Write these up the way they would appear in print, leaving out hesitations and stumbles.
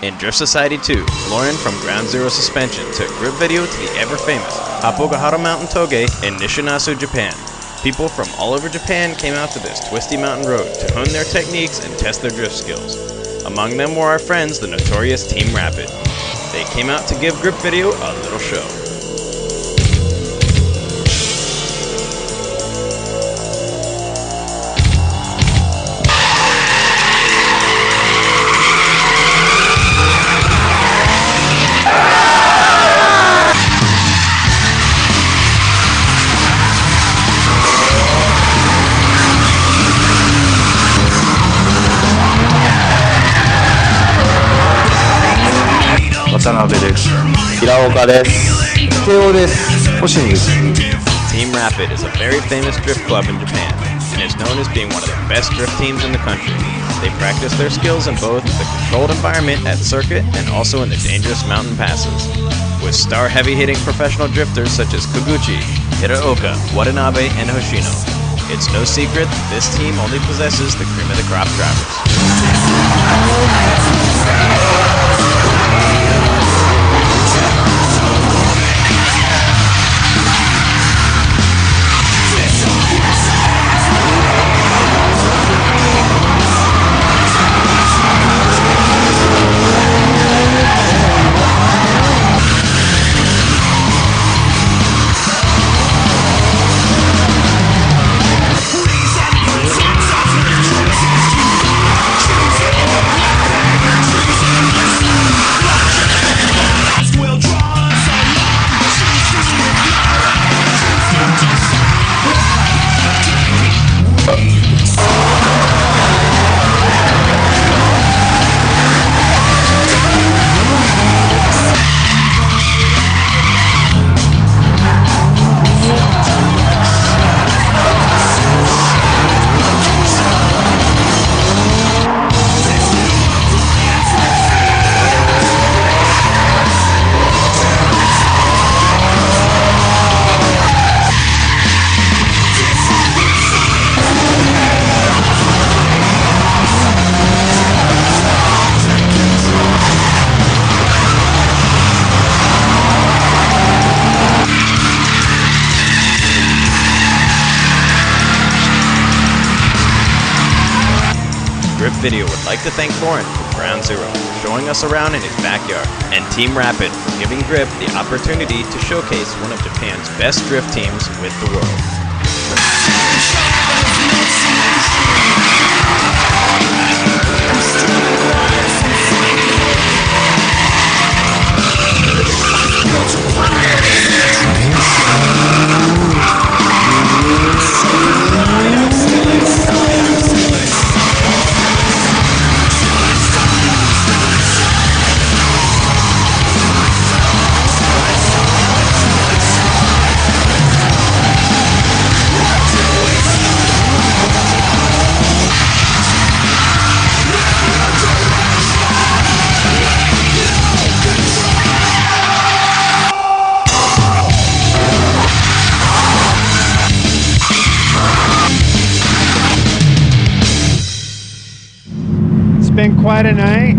In Drift Society 2, Lauren from Ground Zero Suspension took grip video to the ever-famous Hapogahara Mountain Touge in Nishinasu, Japan. People from all over Japan came out to this twisty mountain road to hone their techniques and test their drift skills. Among them were our friends, the notorious Team Rapid. They came out to give grip video a little show. Team Rapid is a very famous drift club in Japan and is known as being one of the best drift teams in the country. They practice their skills in both the controlled environment at circuit and also in the dangerous mountain passes. With star heavy-hitting professional drifters such as Koguchi, Hiraoka, Watanabe, and Hoshino, it's no secret that this team only possesses the cream of the crop drivers. Grip Video would like to thank Lauren from Ground Zero for showing us around in his backyard, and Team Rapid for giving Grip the opportunity to showcase one of Japan's best drift teams with the world. Been quite a night,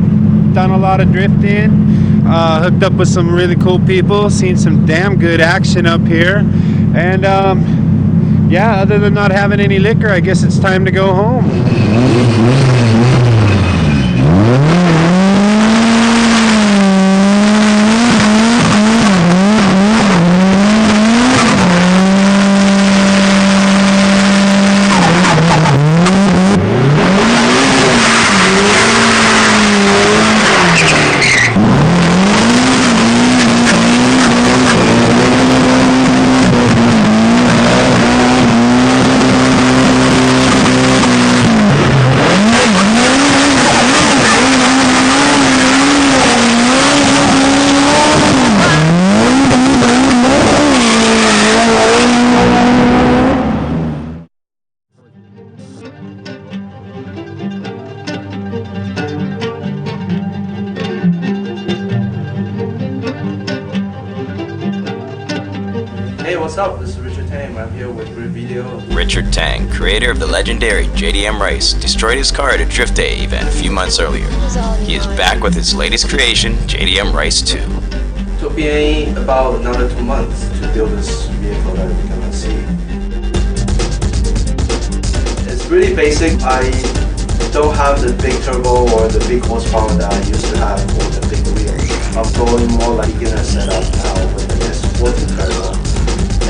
done a lot of drifting, hooked up with some really cool people, seen some damn good action up here, and yeah, other than not having any liquor, I guess it's time to go home. what's up? This is Richard Tang. I'm here with Grid Video. Richard Tang, creator of the legendary JDM Rice, destroyed his car at a Drift Day event a few months earlier. He is back with his latest creation, JDM Rice 2. Took me about another 2 months to build this vehicle that you're gonna see. It's really basic. I don't have the big turbo or the big horsepower that I used to have for the big wheels. I'm going more like beginner setup now with the S40 turbo.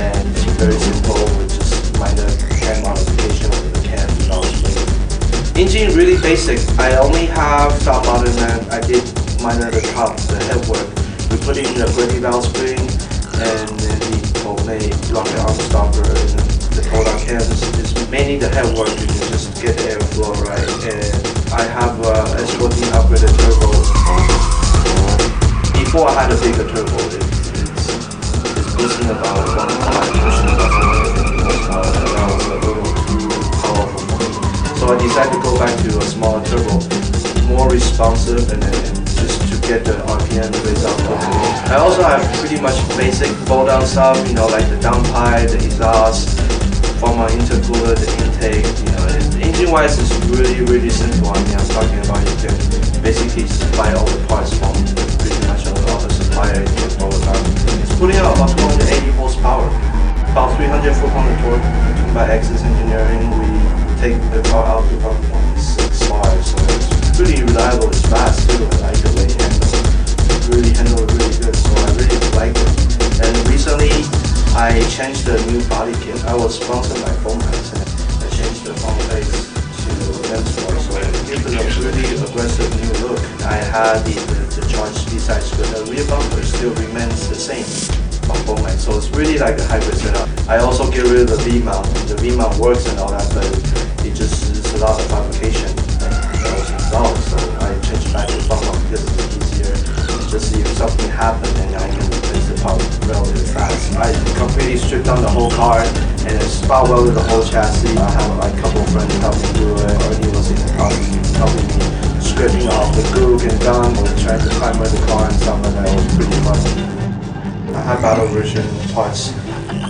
And it's very simple with just minor cam modification of the cam valve spring. Engine really basic. I only have top modern and I did minor the top, the headwork. We put in the Brady valve spring and then the homemade rocket arm stopper and the pull-down cams. It's mainly the headwork. You can just get the airflow right. And I have a S14 upgraded turbo. Before I had a bigger turbo. It's boosting about 1.5, pushing about 150 horsepower, and that was a little too powerful for me. So I decided to go back to a smaller turbo, more responsive, and then just to get the RPM raised up quickly. I also have pretty much basic fold-down stuff, you know, like the downpipe, the exhaust, for my intercooler, the intake. You know, engine-wise, it's really simple. I mean, I'm talking about you can basically buy all the parts from pretty much all the suppliers you can follow down. It's putting out about 280 horsepower, about 300 foot-pound of torque. By Axis Engineering, we take the car out to about 1.6 bars, so it's pretty reliable. It's fast too. I like the way it handles. Really handle it really good, so I really like it. And recently, I changed the new body kit. I was sponsored by Foamheads, and I changed the front face to M-Sport, so it gives it a really aggressive new look. I had the charged speed-sides, but the rear bumper still remains the same on Foamheads, so it's really like a hybrid setup. I also get rid of the V-mount. The V-mount works and all that, but it just is a lot of fabrication that was involved, so I changed back to front mount because it's easier. Just if something happened, then I can replace the part relatively fast. I completely stripped down the whole car and spot welded the whole chassis. I have like a couple of friends help me do it. Ernie was in the process helping me stripping off the gook and gum and trying to primer the car and stuff like that. It was pretty fun. I have battle version parts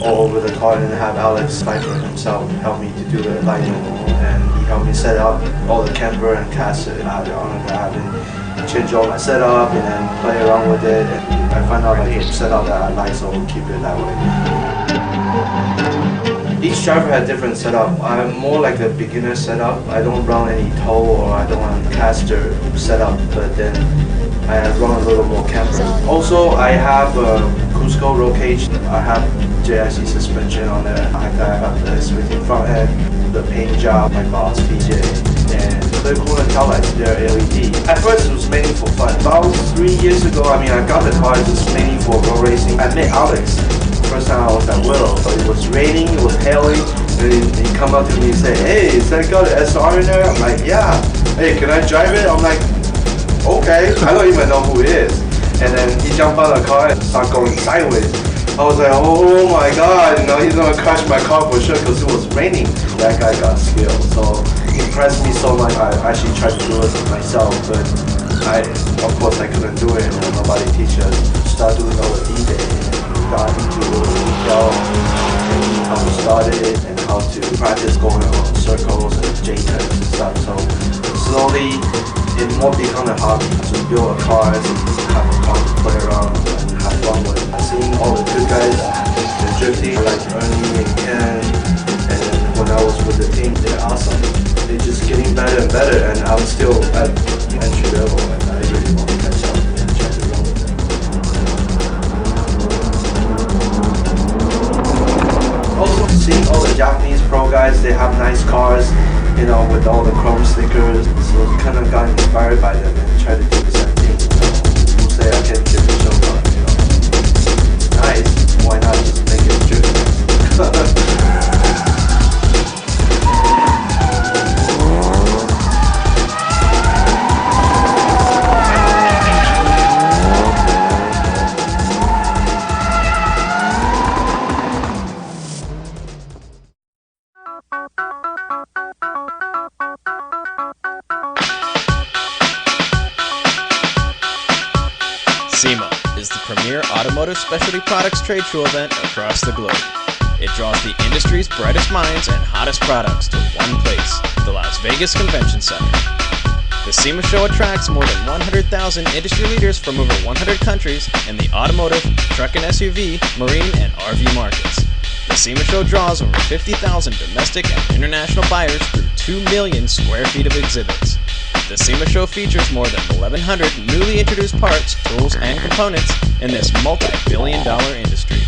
all over the car, and I have Alex Pfeiffer himself help me to do the lighting, and he helped me set up all the camber and cast it out on the grab and change all my setup and then play around with it. And I find out like the setup that I like, so I'll keep it that way. Each driver had different setup. I'm more like a beginner setup. I don't run any tow or I don't run caster setup, but then I run a little more camper. Also, I have a Cusco roll cage. I have JIC suspension on there. I got the switching front end, the paint job, my boss PJ, and the cooler tail lights, they're LED. At first it was mainly for fun. About 3 years ago, I got the car just mainly for road racing. I met Alex. First time I was at Will. So it was raining, it was hailing, and he come up to me and say, "Hey, is that got an SR in there?" I'm like, "Yeah." "Hey, can I drive it?" I'm like, "Okay." I don't even know who it is. And then he jumped out of the car and started going sideways. I was like, oh my god, he's gonna crash my car for sure because it was raining. That guy got skill, so he impressed me so much. I actually tried to do it myself, but of course I couldn't do it, and nobody teach us. Start doing all the D-Day, got into detail, and how to start it, and how to practice going around circles and J-turns and stuff. So slowly, it more become a hobby to build a car and have a car to play around and have fun with. I've seen all the good guys, they're drifting, like Ernie and Ken, and when I was with the team, they're awesome. They're just getting better and better, and I'm still at entry level, and I really want to catch up and try to run with them. Also, seeing all the Japanese pro guys, they have nice cars, with all the chrome stickers, so kind of got inspired by them and tried to do the same thing. Who say I can drift a show car, Nice, why not just make it drift? SEMA is the premier automotive specialty products trade show event across the globe. It draws the industry's brightest minds and hottest products to one place, the Las Vegas Convention Center. The SEMA show attracts more than 100,000 industry leaders from over 100 countries in the automotive, truck and SUV, marine, and RV markets. The SEMA show draws over 50,000 domestic and international buyers through 2 million square feet of exhibits. The SEMA show features more than 1,100 newly introduced parts, tools, and components in this multi-billion-dollar industry.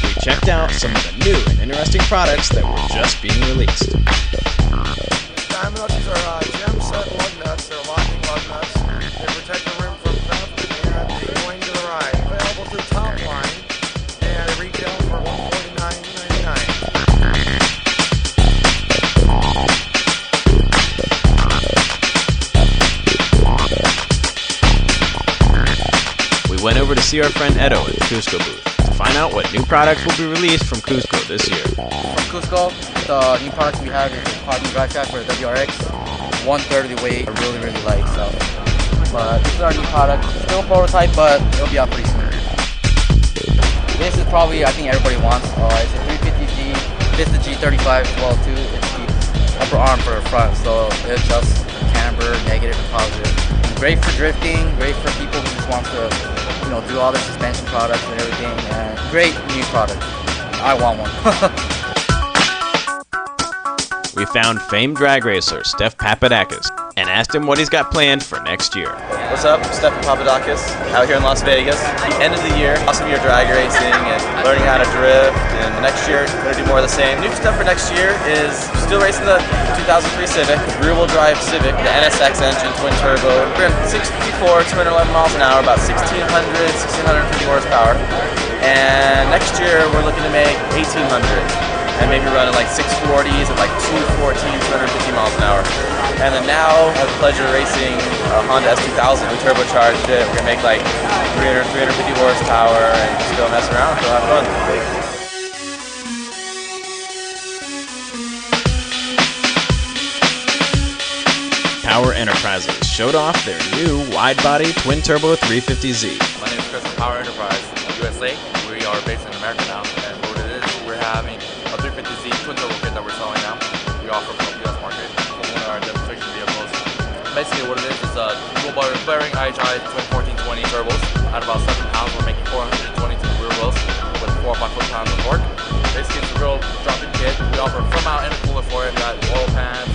We checked out some of the new and interesting products that were just being released. These are gem set lug nuts. They're locking lug nuts. They protect the rim from theft and the going to the ride. Available through Top Line, and they retail for $149.99. We went over to see our friend Edo at the Cusco booth to find out what new products will be released from Cusco this year. From Cusco, the new products we have is the carbon drive shaft for the WRX. 1/3 of the weight I really like. So, but this is our new product. Still a prototype, but it'll be out pretty soon. This is probably, I think everybody wants. It's a 350Z. This is the G35 as well too. It's the upper arm for the front, so it adjusts camber, negative and positive. Great for drifting. Great for people who just want to, do all the suspension products and everything. And great new product. I want one. We found famed drag racer Steph Papadakis and asked him what he's got planned for next year. What's up? Steph Papadakis out here in Las Vegas. End of the year, awesome year drag racing and learning how to drift. And the next year, going to do more of the same. New stuff for next year is still racing the 2003 Civic, rear-wheel drive Civic, the NSX engine, twin turbo. We're in 654, 211 miles an hour, about 1,650 horsepower. And next year, we're looking to make 1,800. And maybe running like 640s at like 214, 250 miles an hour. And then now, I have the pleasure of racing a Honda S2000. We turbocharged it. We're gonna make like 350 horsepower and just go mess around, go have fun. Power Enterprises showed off their new wide-body twin-turbo 350Z. My name is Chris from Power Enterprise USA. We are based in America now, and what it is, we're having a 350Z twin turbo kit that we're selling now. We offer from the US market for one of our demonstration vehicles. Basically what it is a dual bearing IHI twin 1420 turbos. At about 7 pounds, we're making 422 rear wheels with 4 or 5 foot-pounds of torque. Basically it's a real drop-in kit. We offer a front mount and a cooler for it. We got oil pans,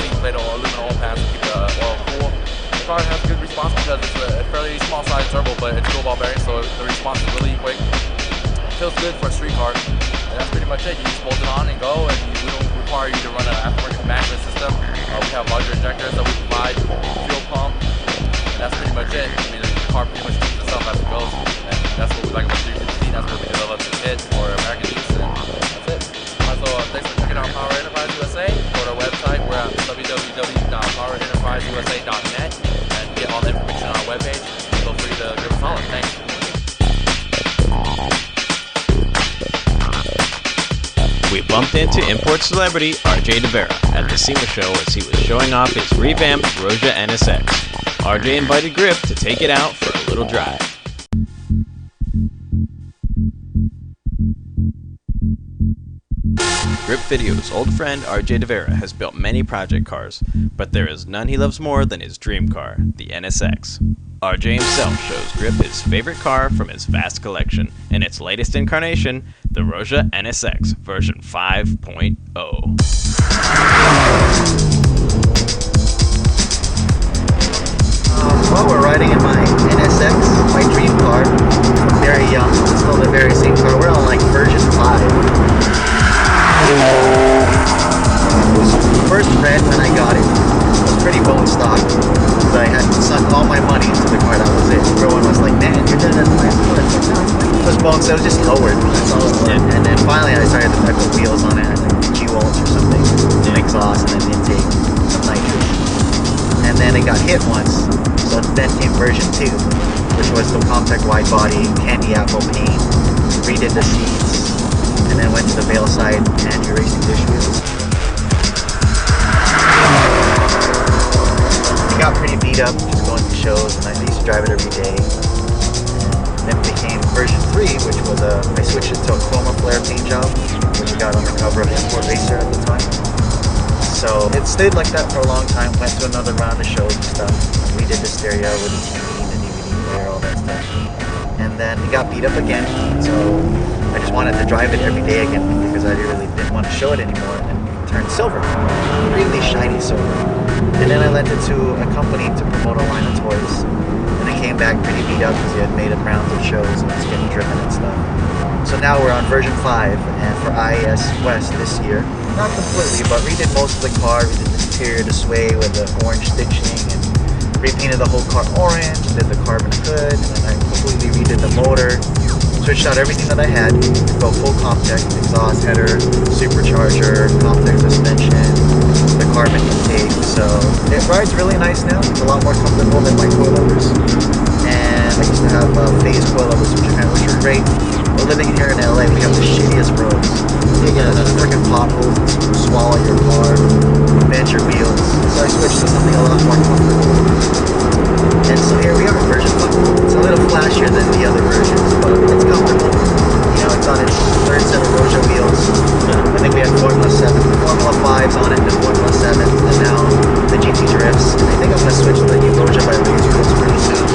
zinc plate or aluminum oil pans to keep the oil cool. The car has good response because it's a fairly small size turbo, but it's dual ball bearing, so the response is really quick. It feels good for a street car. And that's pretty much it. You just bolt it on and go, and we don't require you to run an aftermarket management system. We have larger injectors that we provide, fuel pump, and that's pretty much it. I mean, the car pretty much keeps itself as it goes, and that's what we like about 350Z. That's what we developed this kit for American use, and that's it. So thanks for checking out Power Enterprise USA. Go to our website. We're at www.powerenterpriseusa.net and get all the information on our webpage. Feel free to give us a holler. Thanks. We bumped into import celebrity RJ De Vera at the SEMA show as he was showing off his revamped Roja NSX. RJ invited Grip to take it out for a little drive. Grip Video's old friend RJ De Vera has built many project cars, but there is none he loves more than his dream car, the NSX. RJ himself shows Grip his favorite car from his vast collection, and its latest incarnation, the Roja NSX version 5.0. Well, we're riding in my NSX, my dream car. I'm very young, it's still the very same car. We're on like version 5. It was first red when I got it. It was pretty bone stock. So I had sunk all my money into the car, that was it. Everyone was like, man, you're doing that nice car. It was bone, so it was just lowered. That's all it was. And then finally I started to put wheels on it, like G-Waltz or something, some exhaust and then intake, some nitrous. And then it got hit once. So then came version 2, which was the compact wide body, candy apple paint, redid the seats, and then went to the Vail side anti-racing dish wheels. It got pretty beat up just going to shows, and I used to drive it every day. And then it became version 3, which was I switched it to a chroma flare paint job, which got stayed like that for a long time. Went to another round of shows and stuff. We did the stereo with the TV, the DVD player, all that stuff. And then it got beat up again. So I just wanted to drive it every day again because I really didn't want to show it anymore. And it turned silver, really shiny silver. And then I lent it to a company to promote a line of toys. And it came back pretty beat up because he had made a rounds of shows and it's getting driven and stuff. So now we're on version 5, and for IAS West this year, not completely, but redid most of the car. We did the interior, the sway with the orange stitching, and repainted the whole car orange, did the carbon hood, and then I completely redid the motor. Switched out everything that I had to go full Comtech, exhaust header, supercharger, Comtech suspension, the carbon intake. So it rides really nice now. It's a lot more comfortable than my coilovers. And I used to have phase coilovers from Japan, which are great. But living here in LA, we have the shittiest roads. You get freaking potholes and swallow your car, bend your wheels. So I switched to something a lot more comfortable. And so here we have a version 5. It's a little flashier than the other versions, but it's comfortable. You know, it's on its third set of Roja wheels. I think we had Formula 5s on it, and Formula 7, and now the GT drifts. And I think I'm going to switch to the new Roja by Race wheels pretty soon.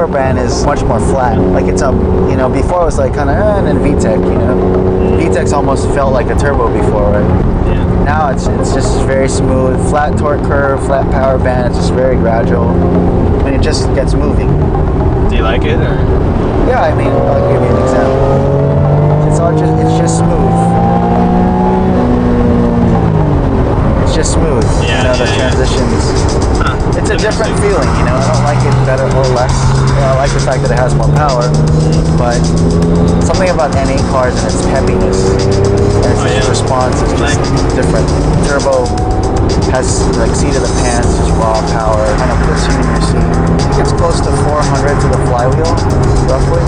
Band is much more flat. Like it's up, you know, before it was like kind of, and then VTEC, you know. VTEC's almost felt like a turbo before, right? Yeah. Now it's just very smooth, flat torque curve, flat power band. It's just very gradual. I mean, it just gets moving. Do you like it, or? Yeah, I mean, I'll give you an example. It's just smooth. It's just smooth. Yeah, you know, the transitions. It's a different feeling, you know. I don't like it better or less. You know, I like the fact that it has more power, but something about NA cars and its peppiness and its response is just different. Turbo has like seat of the pants, just raw power, kind of puts you in your seat. It gets close to 400 to the flywheel, roughly.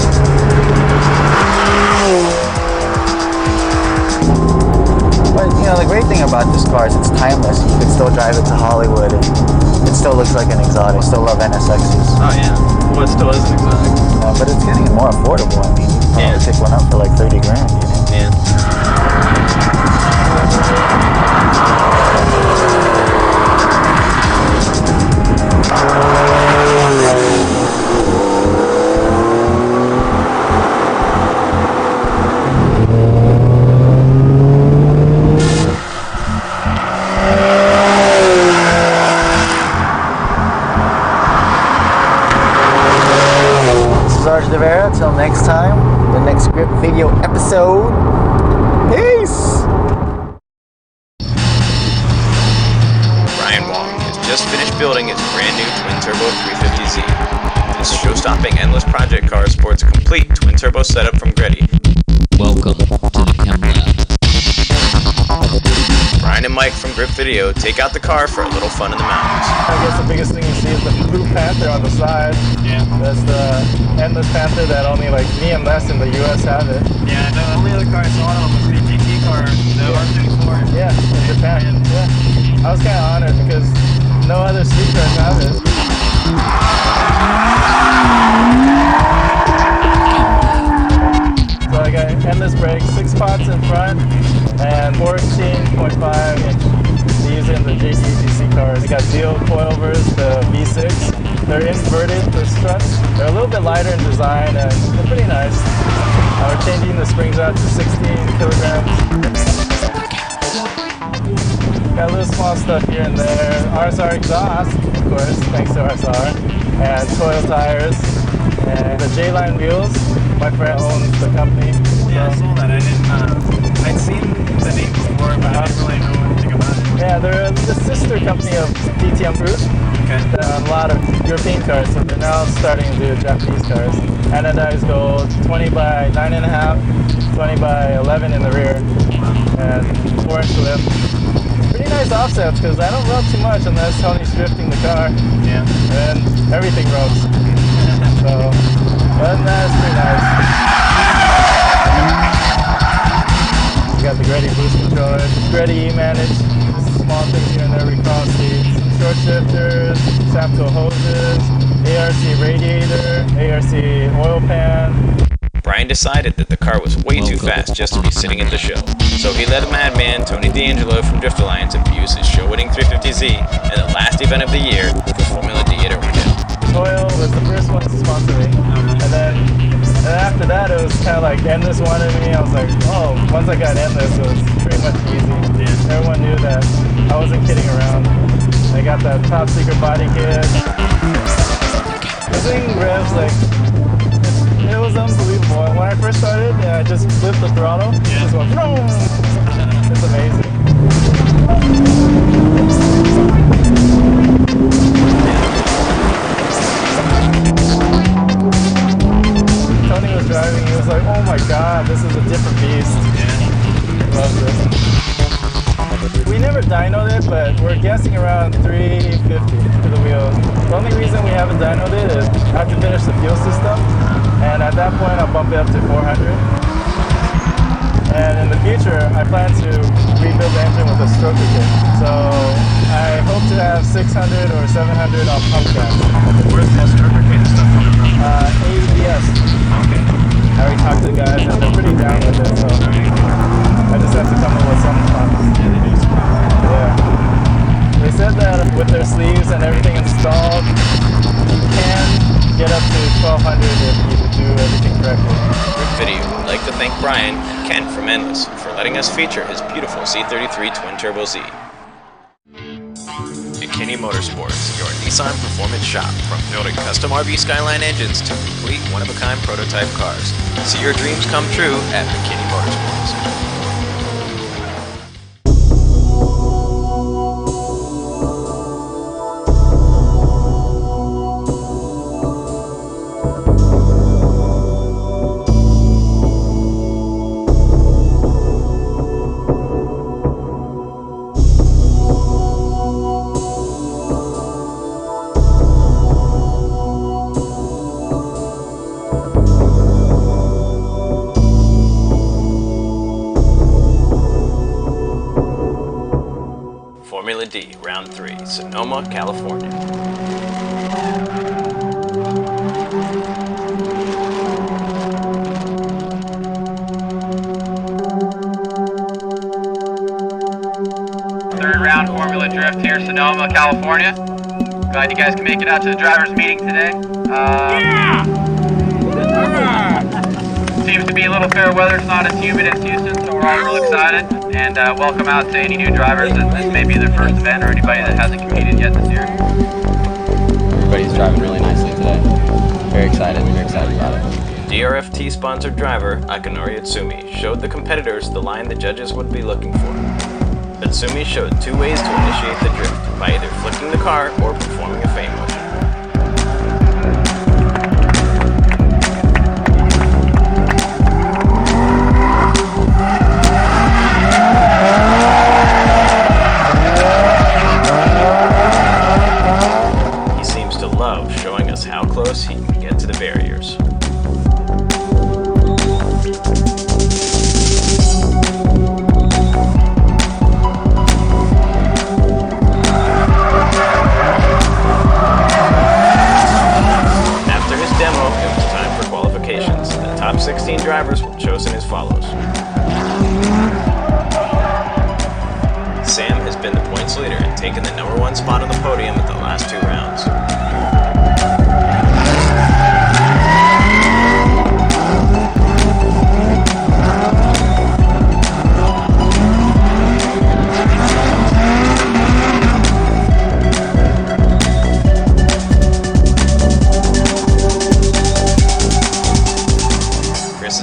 But you know, the great thing about this car is it's timeless. You can still drive it to Hollywood and it still looks like an exotic. I still love NSXs. Oh yeah. Well, it still is an exotic. But it's getting more affordable. I mean, you can pick one up for like 30 grand, you know? Until next time, the next script video episode. Peace! Ryan Wong has just finished building his brand new twin-turbo 350Z. This show-stopping endless project car sports a complete twin-turbo setup from Gretty. Welcome to the Chem Lab. Brian and Mike from Grip Video take out the car for a little fun in the mountains. I guess the biggest thing you see is the blue Panther on the side. Yeah. That's the endless Panther that only like me and Les in the US have it. Yeah, the only other car I saw on was the GT car, the R34. Yeah, in Japan. Yeah. I was kind of honored because no other street cars have it. So I got endless brakes, 6 spots in front, and 14.5 inch. These in the JCTC cars. They got Zeo coilovers, the V6. They're inverted, the struts. They're a little bit lighter in design and they're pretty nice. We're changing the springs out to 16 kilograms. Got a little small stuff here and there. RSR exhaust, of course, thanks to RSR. And coil tires. And the J-line wheels. My friend owns the company. Yeah, I saw that. I didn't, I'd seen the name before, but I didn't really know anything about it. Yeah, they're the sister company of DTM Group. Okay. A lot of European cars, so they're now starting to do Japanese cars. Anodized gold, 20 by 9.5, 20 by 11 in the rear, and 4-inch lip. Pretty nice offsets because I don't rub too much unless Tony's drifting the car. Yeah. And everything rubs. So, other than that, it's pretty nice. You got the Gretty boost controller, Gretty E-Manage. small things here and there we cross seats. Short shifters, Samco hoses, ARC radiator, ARC oil pan. Brian decided that the car was way too fast just to be sitting at the show. So he let madman Tony D'Angelo from Drift Alliance abuse his show-winning 350Z in the last event of the year for Formula D at Orlando. Toil was the first one to sponsor me. And then after that, it was kind of like Endless wanted me. I was like, oh, once I got Endless, it was pretty much easy. Everyone knew that I wasn't kidding around. I got that top secret body kit. The thing revs like, it was unbelievable. When I first started, I just flipped the throttle. Just went, vroom. It's amazing. Tony was driving, he was like, oh my god, this is a different beast. Love this. We never dynoed it, but we're guessing around 350 for the wheels. The only reason we haven't dynoed it is I have to finish the fuel system, and at that point I'll bump it up to 400. And in the future, I plan to rebuild the engine with a stroker kit. So I hope to have 600 or 700 on pump gas. Where's that stroker kit and stuff coming from? AEDS. Okay. I already talked to the guys and they're pretty down with it, so I just have to come up with some funds. Yeah. They said that with their sleeves and everything installed, you can get up to 1200 if you do everything correctly. Quick video. We'd like to thank Brian and Ken from Endless for letting us feature his beautiful C33 Twin Turbo Z. McKinney Motorsports, your Nissan performance shop. From building custom RV Skyline engines to complete one-of-a-kind prototype cars. See your dreams come true at McKinney Motorsports. Formula D, Round 3, Sonoma, California. Third round Formula Drift here, Sonoma, California. Glad you guys can make it out to the drivers' meeting today. Seems to be a little fair weather. It's not as humid as Houston, so we're all real excited. And welcome out to any new drivers. This may be their first event or anybody that hasn't competed yet this year. Everybody's driving really nicely today. Very excited about it. DRFT sponsored driver Akanori Itsumi showed the competitors the line the judges would be looking for. Itsumi showed two ways to initiate the drift, by either flicking the car or performing a feint motion. He seems to love showing us how close he can get to the barriers. The top 16 drivers were chosen as follows. Sam has been the points leader and taken the #1 spot on the podium at the last two rounds.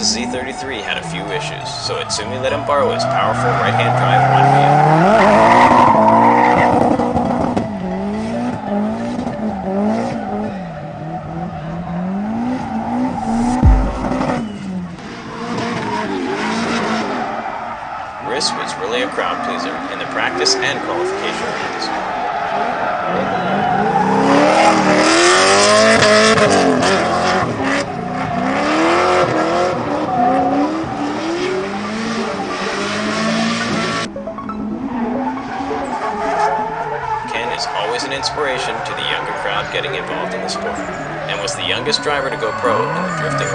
Z33 had a few issues, so Itsumi let him borrow his powerful right-hand drive one wheel. Riss was really a crowd pleaser in the practice and qualification rounds. always an inspiration to the younger crowd getting involved in the sport, and was the youngest driver to go pro in the drifting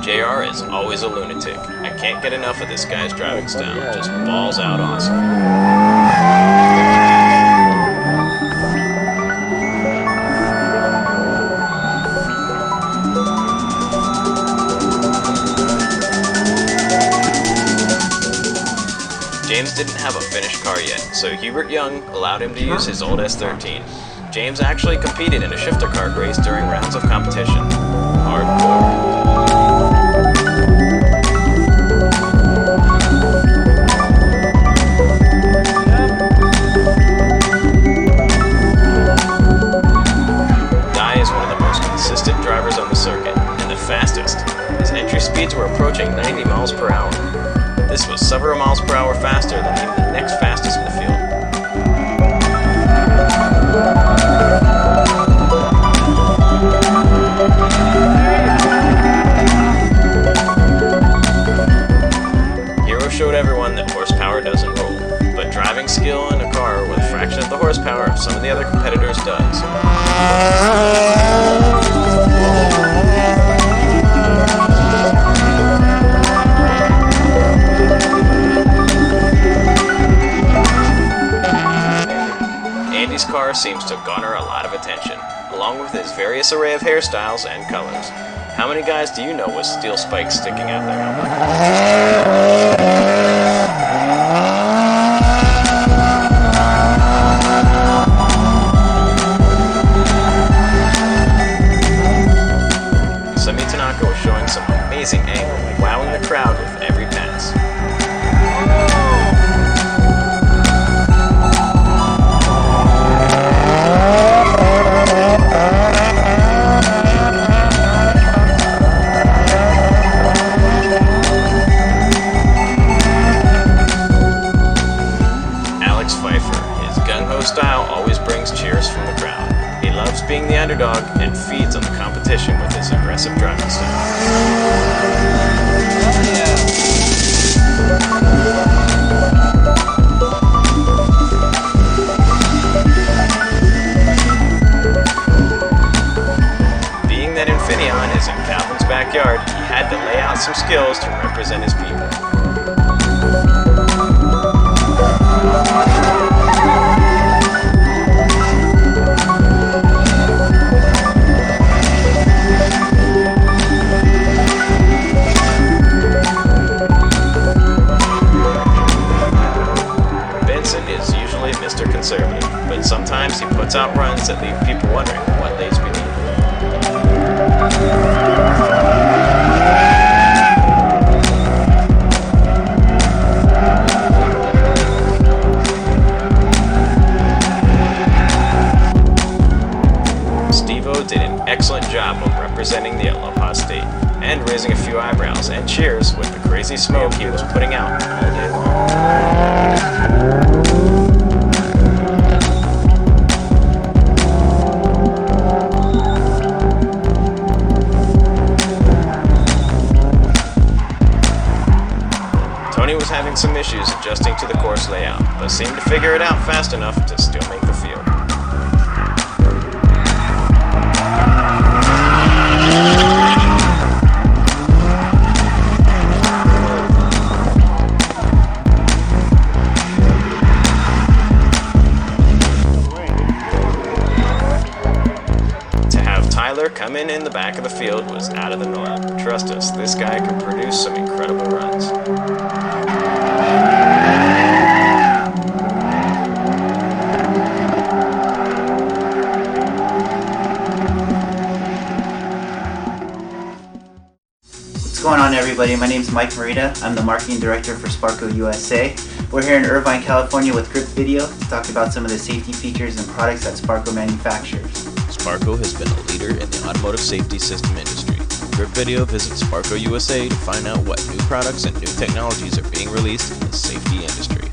JR is always a lunatic. I can't get enough of this guy's driving style. Just balls out awesome. James didn't have a finished car yet, so Hubert Young allowed him to use his old S13. James actually competed in a shifter kart race during rounds of competition. Hardcore. Dye is one of the most consistent drivers on the circuit, and the fastest. His entry speeds were approaching 90 miles per hour. This was several miles per hour faster than even the next fastest in the field. Hero showed everyone that horsepower doesn't rule, but driving skill in a car with a fraction of the horsepower of some of the other competitors does. Andy's car seems to garner a lot of attention, along with his various array of hairstyles and colors. How many guys do you know with steel spikes sticking out their helmet? Semi Tanaka was showing some amazing angle, wowing the crowd with every pass. Style always brings cheers from the crowd. He loves being the underdog and feeds on the competition with his aggressive driving style. Being that Infineon is in Calvin's backyard, he had to lay out some skills to represent his people. Conservative, but sometimes he puts out runs that leave people wondering what lays beneath. Steve-O did an excellent job of representing the Aloha State and raising a few eyebrows and cheers with the crazy smoke he was putting out all day long. Tony was having some issues adjusting to the course layout, but seemed to figure it out fast enough to still make the field. To have Tyler come in the back of the field was out of the norm. Trust us, this guy can produce some incredible runs. What's going on, everybody? My name is Mike Morita. I'm the marketing director for Sparco USA. We're here in Irvine, California with Grip Video to talk about some of the safety features and products that Sparco manufactures. Sparco has been a leader in the automotive safety system industry. Grip Video visits Sparco USA to find out what new products and new technologies are being released in the safety industry.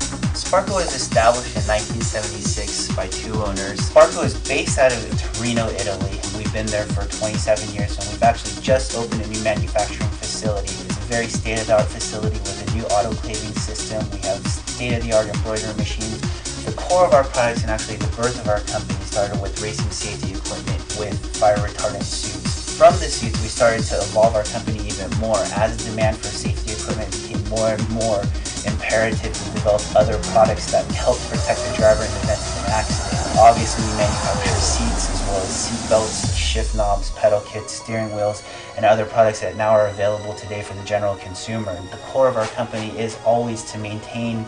Sparco was established in 1976 by two owners. Sparco is based out of Torino, Italy. We've been there for 27 years, and we've actually just opened a new manufacturing facility. It's a very state-of-the-art facility with a new autoclaving system. We have state-of-the-art embroidery machines. The core of our products and actually the birth of our company started with racing safety equipment with fire retardant suits. From the suits, we started to evolve our company even more. As the demand for safety equipment became more and more imperative, we developed other products that helped protect the driver in the event of an accident. Obviously, we manufacture seats as well as seat belts, shift knobs, pedal kits, steering wheels, and other products that now are available today for the general consumer. The core of our company is always to maintain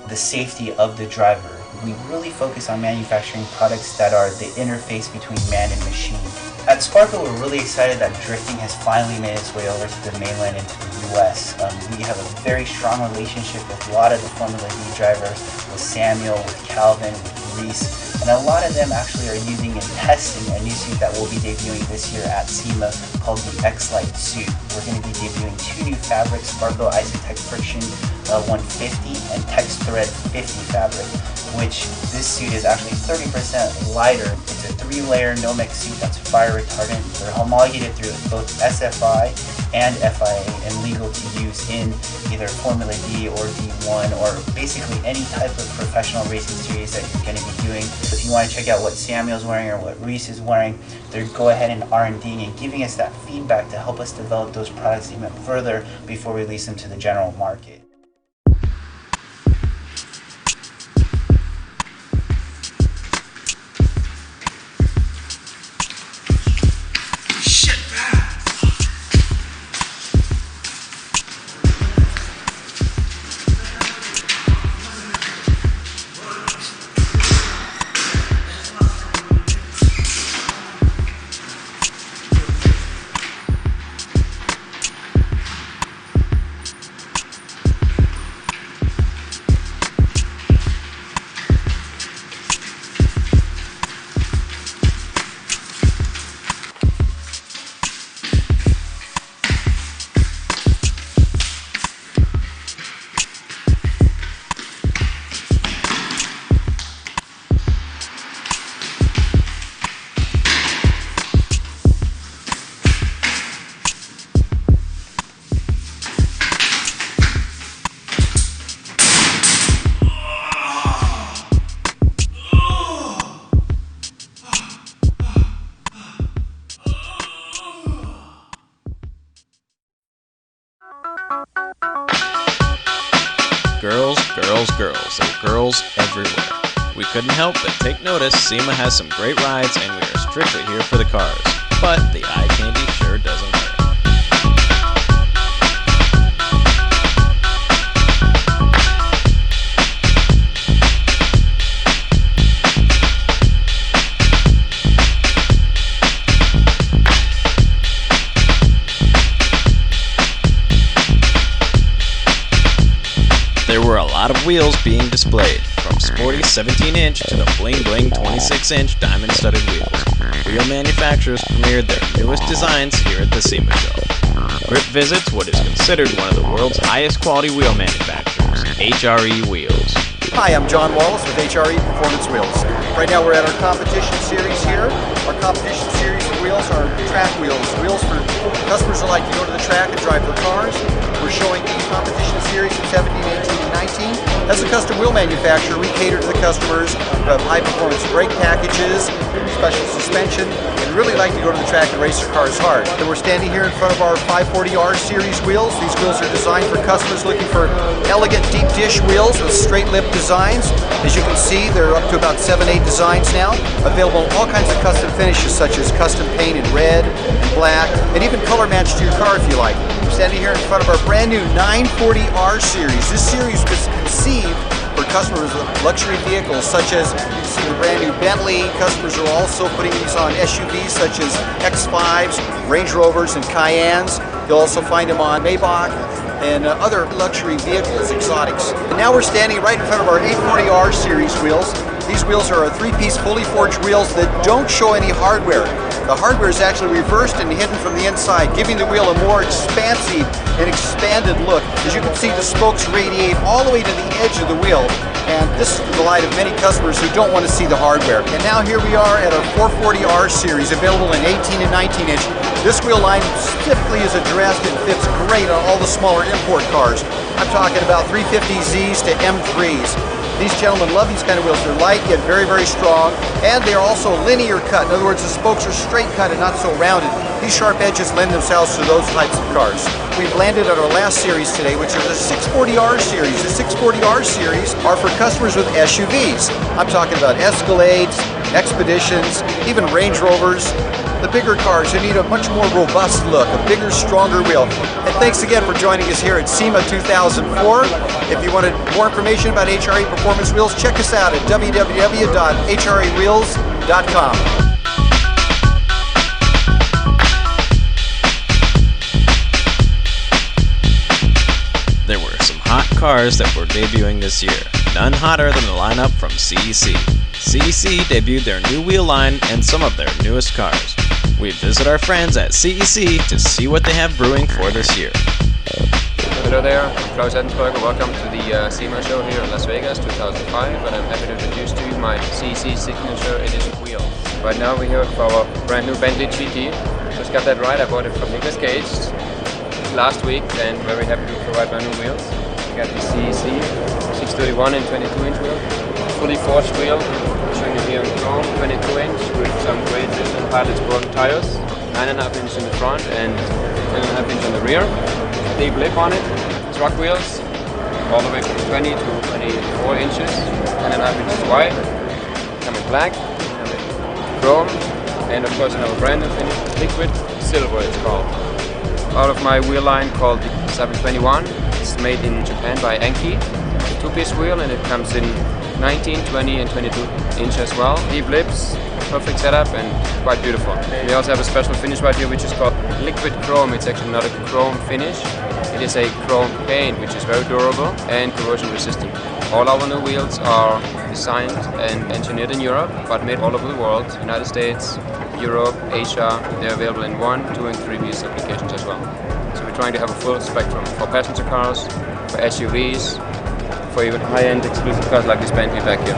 the safety of the driver. We really focus on manufacturing products that are the interface between man and machine. At Sparco, we're really excited that drifting has finally made its way over to the mainland and to the US. We have a very strong relationship with a lot of the Formula D drivers, with Samuel, with Calvin, with Reese, and a lot of them actually are using and testing a new suit that will be debuting this year at SEMA called the X-Lite suit. We're going to be debuting two new fabrics, Sparco Isotech Friction 150 and Tex Thread 50 fabric, which this suit is actually 30% lighter. It's a 3-layer no-mix suit that's fire retardant. They're homologated through both SFI and FIA and legal to use in either Formula D or D1 or basically any type of professional racing series that you're going to be doing. If you want to check out what Samuel's wearing or what Reese is wearing, they're go ahead and R&D and giving us that feedback to help us develop those products even further before we release them to the general market. Girls, girls, girls, and girls everywhere. We couldn't help but take notice SEMA has some great rides and we are strictly here for the cars. But the eye candy sure doesn't hurt. There were a lot of wheels being displayed, from sporty 17-inch to the bling-bling 26-inch diamond-studded wheels. Wheel manufacturers premiered their newest designs here at the SEMA show. Grip visits what is considered one of the world's highest quality wheel manufacturers, HRE Wheels. Hi, I'm John Wallace with HRE Performance Wheels. Right now we're at our competition series here. Our competition series wheels are track wheels, wheels for customers who like to go to the track and drive their cars. We're showing the competition series in 17, 18, and 19. As a custom wheel manufacturer, we cater to the customers who have high performance brake packages, special suspension, and really like to go to the track and race their cars hard. So we're standing here in front of our 540R series wheels. These wheels are designed for customers looking for elegant deep dish wheels with straight lip designs. As you can see, they're up to about 7-8 designs now, available in all kinds of custom finishes such as custom paint in red and black, and even color match to your car if you like. We're standing here in front of our brand new 940R series. This series was conceived for customers with luxury vehicles such as, you can see the brand new Bentley. Customers are also putting these on SUVs such as X5s, Range Rovers, and Cayennes. You'll also find them on Maybach and other luxury vehicles, exotics. And now we're standing right in front of our 840R series wheels. These wheels are a 3-piece fully forged wheels that don't show any hardware. The hardware is actually reversed and hidden from the inside, giving the wheel a more expansive and expanded look. As you can see, the spokes radiate all the way to the edge of the wheel. And this is the delight of many customers who don't want to see the hardware. And now here we are at our 440R series, available in 18 and 19 inch. This wheel line specifically is addressed and fits great on all the smaller import cars. I'm talking about 350Zs to M3s. These gentlemen love these kind of wheels. They're light yet very, very strong, and they are also linear cut. In other words, the spokes are straight cut and not so rounded. These sharp edges lend themselves to those types of cars. We've landed at our last series today, which is the 640R series. The 640R series are for customers with SUVs. I'm talking about Escalades, Expeditions, even Range Rovers. The bigger cars who need a much more robust look, a bigger, stronger wheel. And thanks again for joining us here at SEMA 2004. If you wanted more information about HRE Performance Wheels, check us out at www.hrewheels.com. There were some hot cars that were debuting this year, none hotter than the lineup from CEC. CEC debuted their new wheel line and some of their newest cars. We visit our friends at CEC to see what they have brewing for this year. Hello there, I'm Klaus Ettensberger. Welcome to the SEMA show here in Las Vegas 2005, and I'm happy to introduce to you my CEC Signature Edition wheel. Right now we're here for our brand new Bentley GT. Just got that right, I bought it from Nicolas Cage last week and very happy to provide my new wheels. We got the CEC 631 and 22 inch wheel, fully forged wheel, showing you here in chrome, 22 inch with some great system Pilot Sport tires, 9.5 inch in the front and 10.5 inch on the rear. Deep lip on it, truck wheels, all the way from 20 to 24 inches, 10.5 inches wide, come in black, come in chrome, and of course in our brand new finish, liquid silver it's called. Out of my wheel line called the 721, it's made in Japan by Enki, two-piece wheel, and it comes in 19, 20 and 22 inch as well. Deep lips, perfect setup and quite beautiful. We also have a special finish right here which is called liquid chrome. It's actually not a chrome finish, it is a chrome paint which is very durable and corrosion resistant. All our new wheels are designed and engineered in Europe but made all over the world, United States, Europe, Asia. They're available in 1, 2 and 3 piece applications as well. So we're trying to have a full spectrum for passenger cars, for SUVs, for even high-end exclusive cars like this Bentley back here.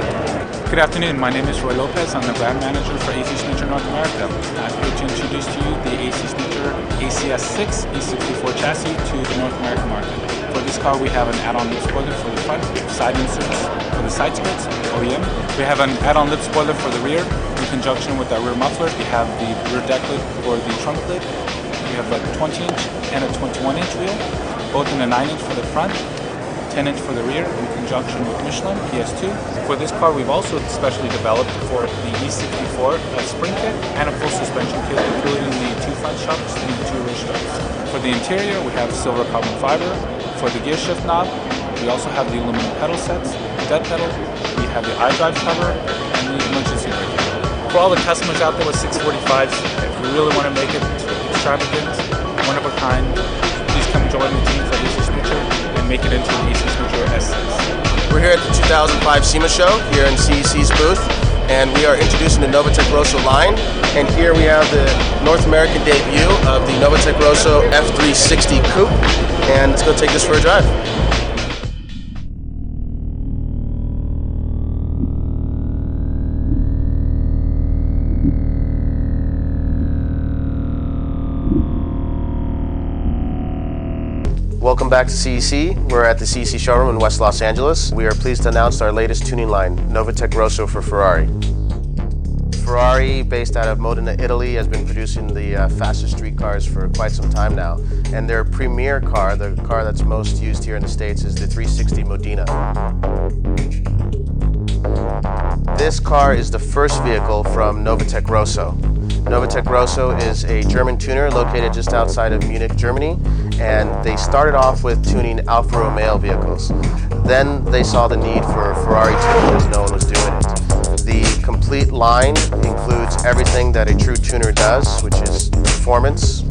Good afternoon, my name is Roy Lopez. I'm the brand manager for AC Signature North America. I'm here to introduce to you the AC Signature ACS6 E64 chassis to the North American market. For this car we have an add-on lip spoiler for the front, side inserts for the side skirts, OEM. We have an add-on lip spoiler for the rear. In conjunction with our rear muffler, we have the rear deck lid for the trunk lid. We have a 20-inch and a 21-inch wheel, both in a 9-inch for the front, 10-inch for the rear in conjunction with Michelin PS2. For this car we've also specially developed for the E64 a spring kit and a full suspension kit including the 2 front shocks and the 2 rear shocks. For the interior we have silver carbon fiber. For the gear shift knob we also have the aluminum pedal sets, dead pedal, we have the iDrive cover and the emergency brake. For all the customers out there with 645s, if you really want to make it extravagant, one of a kind, please come join the team for AC Signature and make it into an AC Signature S6. We're here at the 2005 SEMA show here in CEC's booth, and we are introducing the Novatec Rosso line. And here we have the North American debut of the Novatec Rosso F360 Coupe, and let's go take this for a drive. Welcome back to CEC. We're at the CEC showroom in West Los Angeles. We are pleased to announce our latest tuning line, Novatec Rosso for Ferrari. Ferrari, based out of Modena, Italy, has been producing the fastest street cars for quite some time now. And their premier car, the car that's most used here in the States, is the 360 Modena. This car is the first vehicle from Novatec Rosso. Novatec Rosso is a German tuner located just outside of Munich, Germany, and they started off with tuning Alfa Romeo vehicles. Then they saw the need for Ferrari tuning as no one was doing it. The complete line includes everything that a true tuner does, which is performance,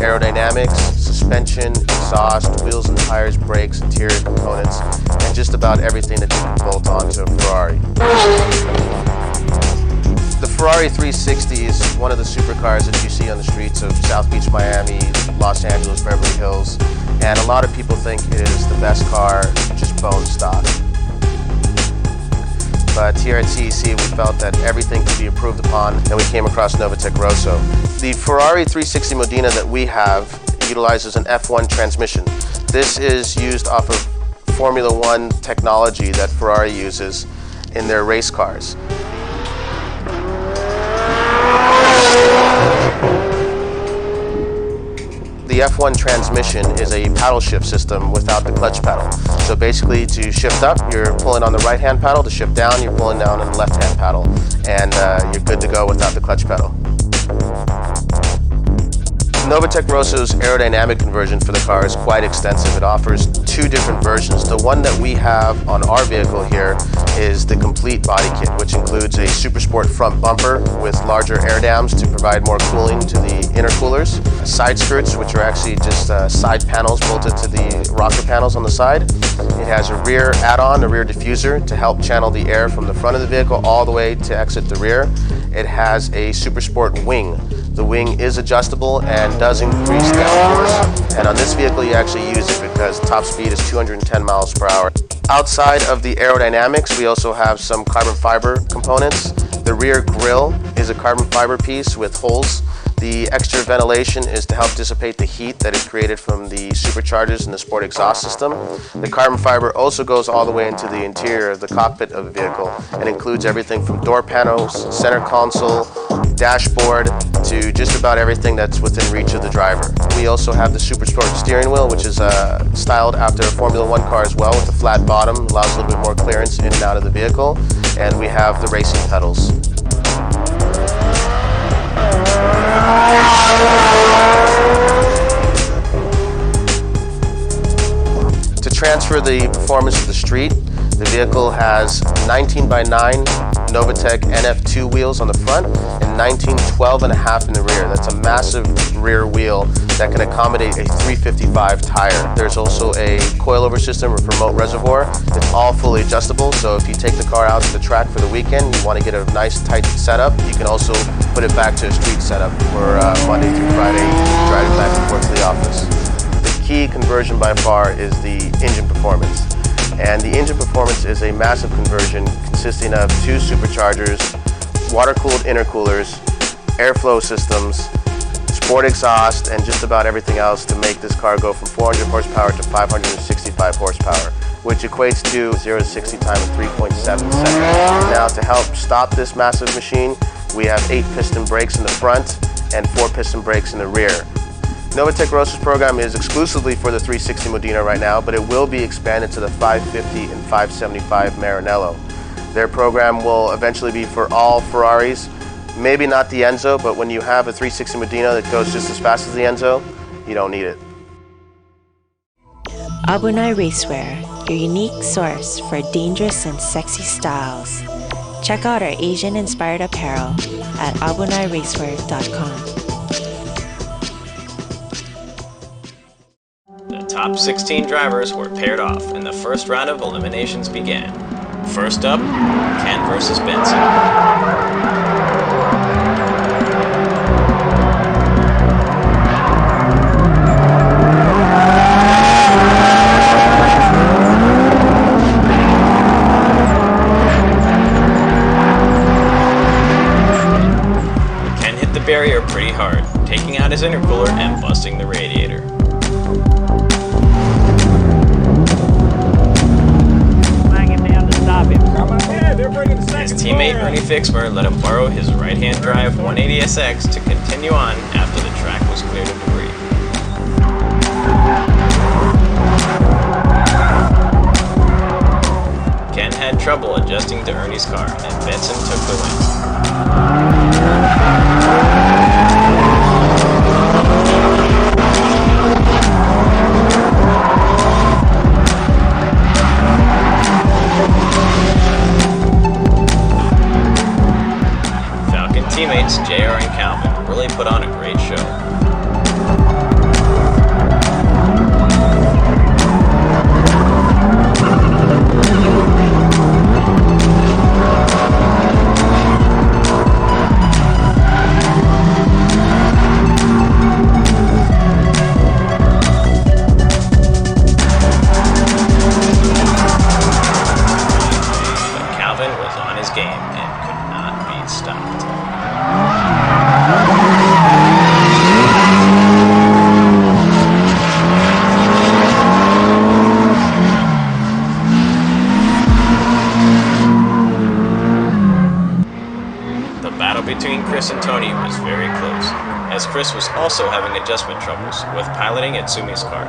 aerodynamics, suspension, exhaust, wheels and tires, brakes, interior components, and just about everything that you can bolt onto a Ferrari. The Ferrari 360 is one of the supercars that you see on the streets of South Beach, Miami, Los Angeles, Beverly Hills, and a lot of people think it is the best car, just bone stock. but here at CEC we felt that everything could be improved upon, and we came across Novatec Rosso. The Ferrari 360 Modena that we have utilizes an F1 transmission. This is used off of Formula One technology that Ferrari uses in their race cars. The F1 transmission is a paddle shift system without the clutch pedal. So basically to shift up, you're pulling on the right hand pedal. To shift down, you're pulling down on the left hand pedal. And you're good to go without the clutch pedal. Novatec Rosso's aerodynamic conversion for the car is quite extensive. It offers two different versions. The one that we have on our vehicle here is the complete body kit, which includes a Super Sport front bumper with larger air dams to provide more cooling to the intercoolers, side skirts, which are actually just side panels bolted to the rocker panels on the side. It has a rear add-on, a rear diffuser, to help channel the air from the front of the vehicle all the way to exit the rear. It has a Super Sport wing. The wing is adjustable and does increase downforce. And on this vehicle you actually use it because top speed is 210 miles per hour. Outside of the aerodynamics, we also have some carbon fiber components. The rear grille is a carbon fiber piece with holes. The extra ventilation is to help dissipate the heat that is created from the superchargers and the sport exhaust system. The carbon fiber also goes all the way into the interior of the cockpit of the vehicle and includes everything from door panels, center console, dashboard, to just about everything that's within reach of the driver. We also have the Super Sport steering wheel, which is styled after a Formula One car as well, with a flat bottom, allows a little bit more clearance in and out of the vehicle. And we have the racing pedals. To transfer the performance to the street, the vehicle has 19x9 Novatec NF2 wheels on the front and 19 12.5 in the rear. That's a massive rear wheel that can accommodate a 355 tire. There's also a coilover system with remote reservoir. It's all fully adjustable, so if you take the car out to the track for the weekend, you want to get a nice tight setup, you can also put it back to a street setup for Monday through Friday, driving back and forth to the office. The key conversion by far is the engine performance. And the engine performance is a massive conversion consisting of two superchargers, water-cooled intercoolers, airflow systems, sport exhaust, and just about everything else to make this car go from 400 horsepower to 565 horsepower, which equates to 0 to 60 time in 3.7 seconds. Now, to help stop this massive machine, we have 8 piston brakes in the front and 4 piston brakes in the rear. Novatec Rosso's program is exclusively for the 360 Modena right now, but it will be expanded to the 550 and 575 Maranello. Their program will eventually be for all Ferraris, maybe not the Enzo, but when you have a 360 Modena that goes just as fast as the Enzo, you don't need it. Abunai Racewear, your unique source for dangerous and sexy styles. Check out our Asian-inspired apparel at abunai-racewear.com. The top 16 drivers were paired off and the first round of eliminations began. First up, Ken versus Benson. Ken hit the barrier pretty hard, taking out his intercooler and busting the radiator. His teammate Ernie Fixmer let him borrow his right-hand drive 180SX to continue on after the track was cleared of debris. Ken had trouble adjusting to Ernie's car, and Benson took the win. Teammates JR and Calvin really put on a great show. But Calvin was on his game and could not be stopped. The battle between Chris and Tony was very close, as Chris was also having adjustment troubles with piloting Itsumi's car.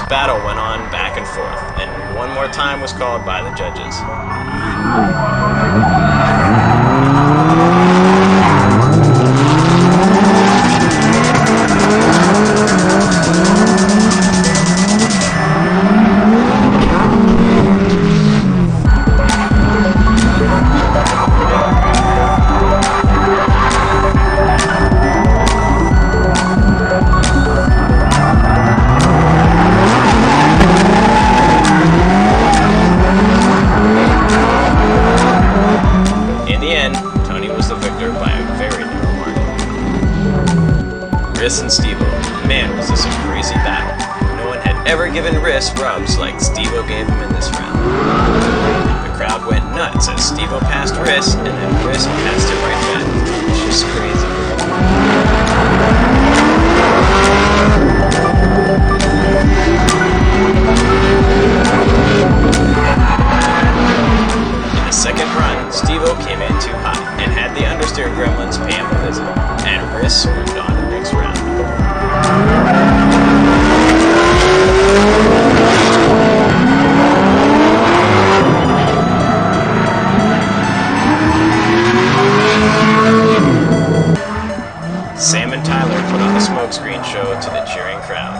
Battle went on back and forth, and one more time was called by the judges. Riss and Steve-O. Man, was this a crazy battle. No one had ever given Riss rubs like Steve-O gave him in this round. The crowd went nuts as Steve-O passed Riss, and then Riss passed him right back. It's just crazy. In the second run, Steve-O came in too hot and had the understeer gremlins pay him a visit, and Riss moved on to the next round. Sam and Tyler put on the smokescreen show to the cheering crowd.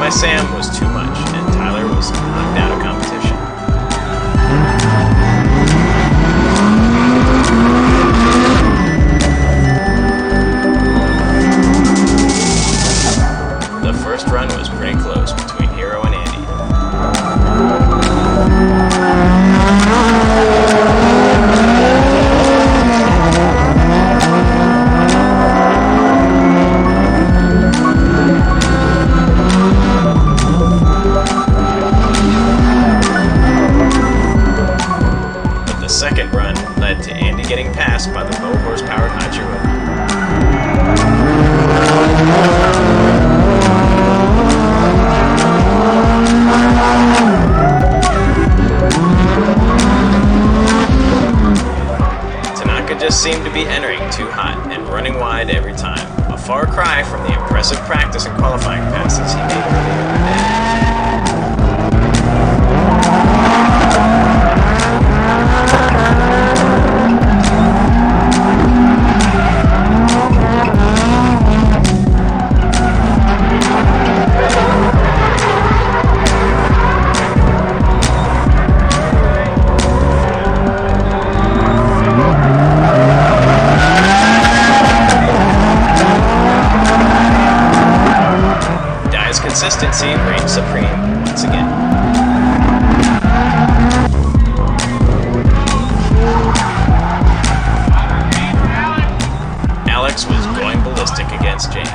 Sam was too much, and Tyler was knocked out of competition. The first run was pretty close between Hero and Andy. The second run led to Andy getting passed by the low horsepower Hachiro. Tanaka just seemed to be entering too hot and running wide every time, a far cry from the impressive practice and qualifying passes he made earlier in the day. Consistency reigned supreme once again. Alex was going ballistic against James.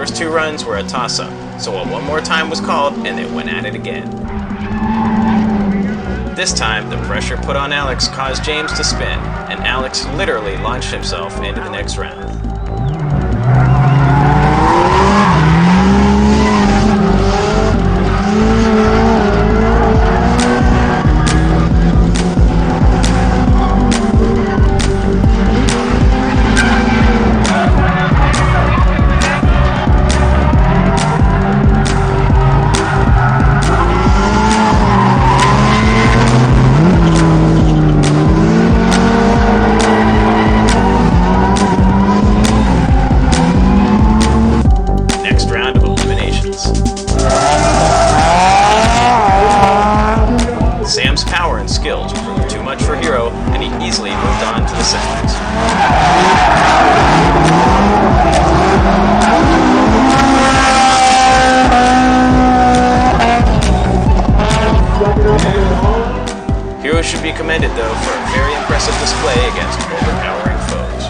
first 2 runs were a toss-up, so one more time was called and they went at it again. This time, the pressure put on Alex caused James to spin, and Alex literally launched himself into the next round. Sam's power and skills proved too much for Hero, and he easily moved on to the semis. Hero should be commended, though, for a very impressive display against overpowering foes.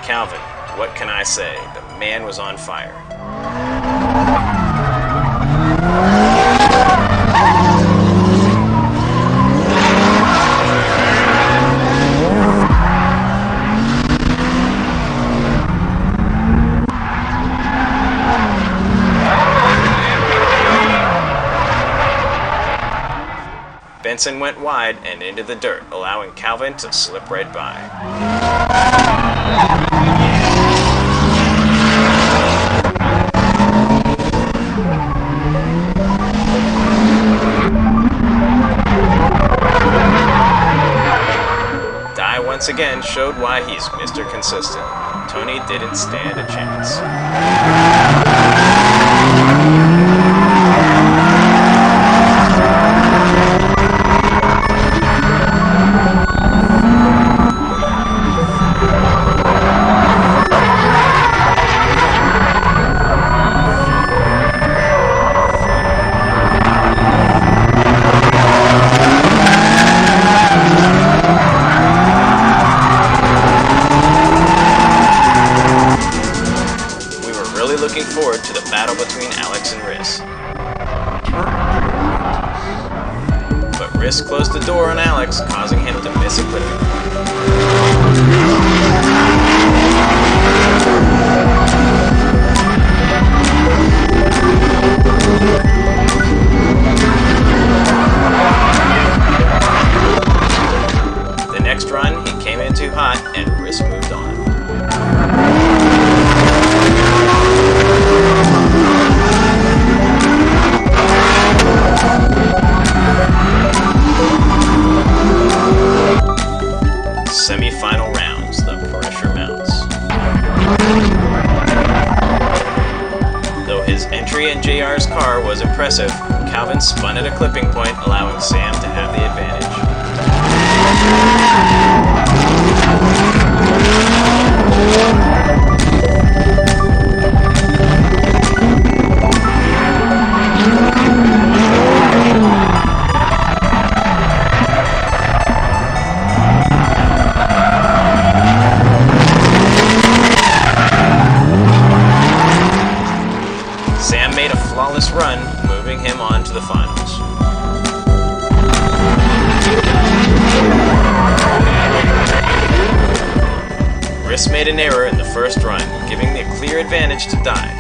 Calvin, what can I say? The man was on fire. Benson went wide and into the dirt, allowing Calvin to slip right by. Dye once again showed why he's Mr. Consistent. Tony didn't stand a chance. Looking forward to the battle between Alex and Riss. But Riss closed the door on Alex, causing him to miss a clipping. The next run, he came in too hot, and Riss moved on. Semi-final rounds, the pressure mounts. Though his entry in JR's car was impressive, Calvin spun at a clipping point, allowing Sam to have the advantage. Sam made a flawless run, moving him on to the finals. Riss made an error in the first run, giving the clear advantage to Dye.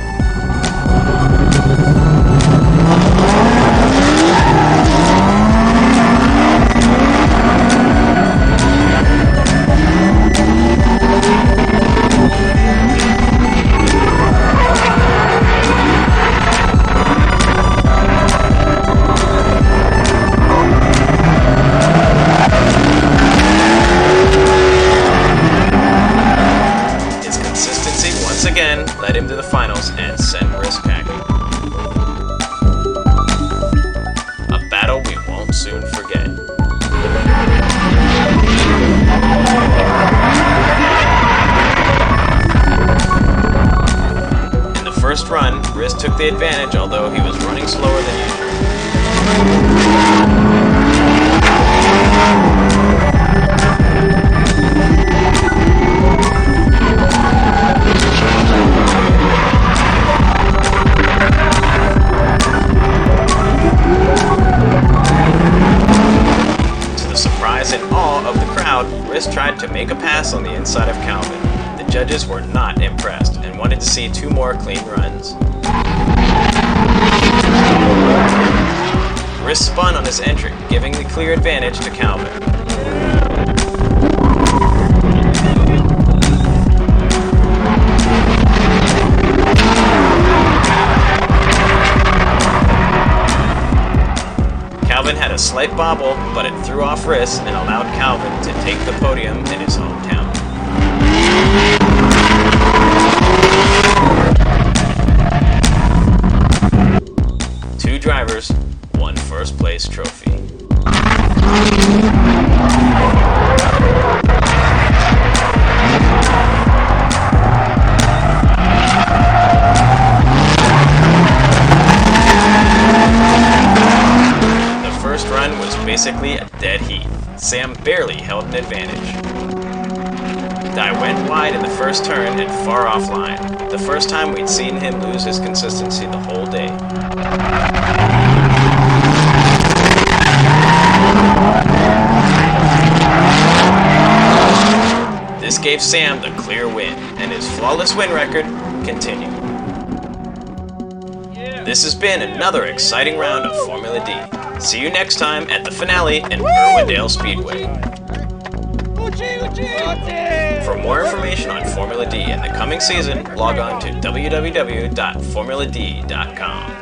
Once again led him to the finals and sent Riss packing. took the advantage, although he was running slower than usual. To the surprise and awe of the crowd, Riss tried to make a pass on the inside of Calvin. The judges were not impressed and wanted to see 2 more clean runs. Riss spun on his entry, giving the clear advantage to Calvin. Calvin had a slight bobble, but it threw off Riss and allowed Calvin to take the podium in his hometown. Two drivers, one first place trophy. The first run was basically a dead heat. Sam barely held an advantage. Dye went wide in the first turn and far offline. The first time we'd seen him lose his consistency the whole day. This gave Sam the clear win, and his flawless win record continued. This has been another exciting round of Formula D. See you next time at the finale in Irwindale Speedway. For more information on Formula D and the coming season, log on to www.formulad.com.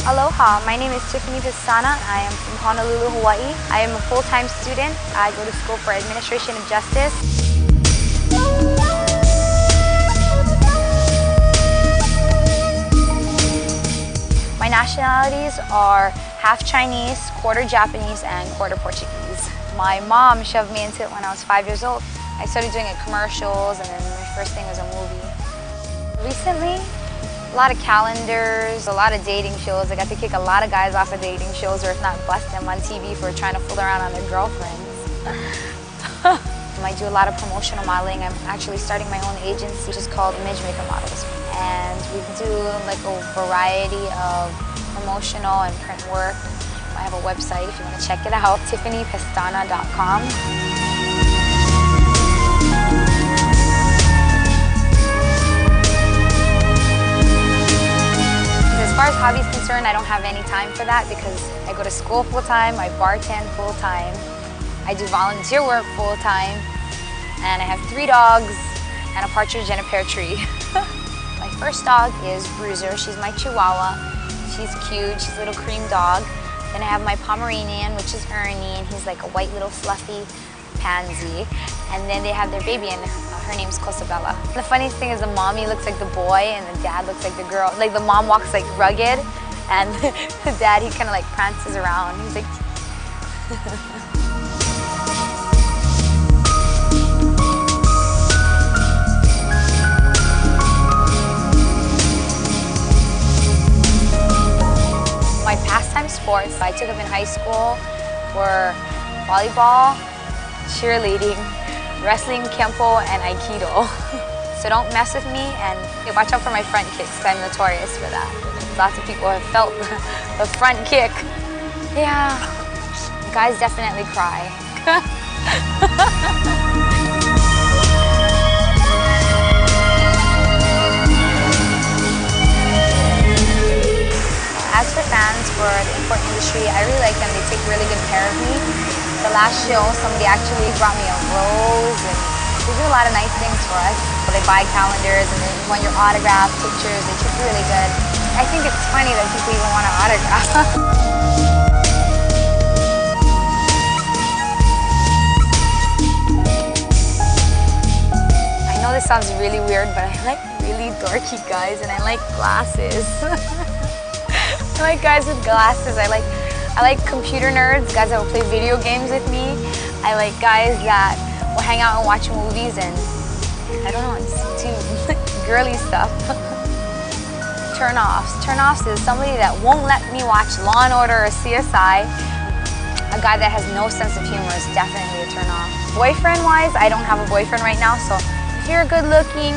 Aloha, my name is Tiffany Pistana. I am from Honolulu, Hawaii. I am a full-time student. I go to school for Administration of Justice. My nationalities are half Chinese, quarter Japanese, and quarter Portuguese. My mom shoved me into it when I was 5 years old. I started doing commercials, and then my first thing was a movie. Recently, a lot of calendars, a lot of dating shows. I got to kick a lot of guys off of dating shows, or if not, bust them on TV for trying to fool around on their girlfriends. I do a lot of promotional modeling. I'm actually starting my own agency, which is called Image Maker Models. And we do like a variety of promotional and print work. I have a website if you want to check it out, tiffanypestana.com. As far as hobbies concerned, I don't have any time for that because I go to school full-time, I bartend full-time, I do volunteer work full-time, and I have 3 dogs and a partridge in a pear tree. My first dog is Bruiser. She's my Chihuahua. She's cute. She's a little cream dog. Then I have my Pomeranian, which is Ernie, and he's like a white little fluffy pansy. And then they have their baby, and her name's Cosabella. The funniest thing is the mommy looks like the boy, and the dad looks like the girl. Like the mom walks like rugged, and the dad, he kind of like prances around. He's like... My pastime sports I took up in high school were volleyball, cheerleading, wrestling, kempo, and aikido. So don't mess with me, and watch out for my front kicks because I'm notorious for that. Lots of people have felt the front kick. Yeah, guys definitely cry. As for fans for the import industry, I really like them. They take really good care of me. The last show, somebody actually brought me a rose, and they do a lot of nice things for us. They buy calendars and they want your autograph, pictures. They treat you really good. I think it's funny that people even want an autograph. I know this sounds really weird, but I like really dorky guys and I like glasses. I like guys with glasses. I like computer nerds, guys that will play video games with me. I like guys that will hang out and watch movies and, I don't know, just do girly stuff. Turn-offs. Turn-offs is somebody that won't let me watch Law & Order or CSI. A guy that has no sense of humor is definitely a turn-off. Boyfriend-wise, I don't have a boyfriend right now, so if you're a good-looking,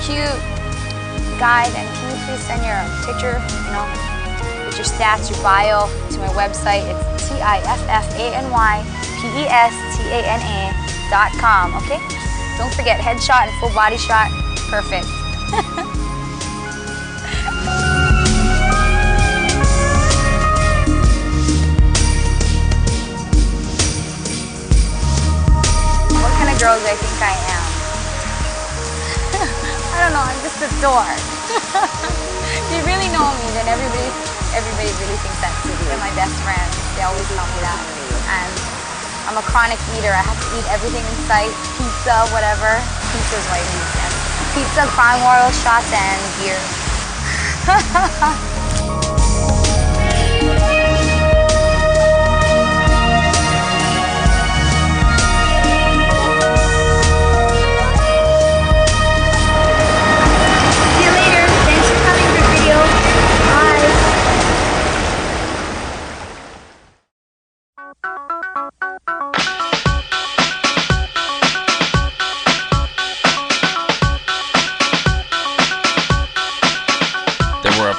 cute guy, then can you please send your picture, with your stats, your bio, to my website. It's tiffanypestana.com, okay? Don't forget, headshot and full body shot, perfect. What kind of girls do I think I am? I don't know, I'm just a dork. If you really know me, then everybody really thinks that too. They're my best friends. They always tell me that. And I'm a chronic eater. I have to eat everything in sight. Pizza, whatever. Pizza is what I eat. And pizza, Crown Royal shots, and beer.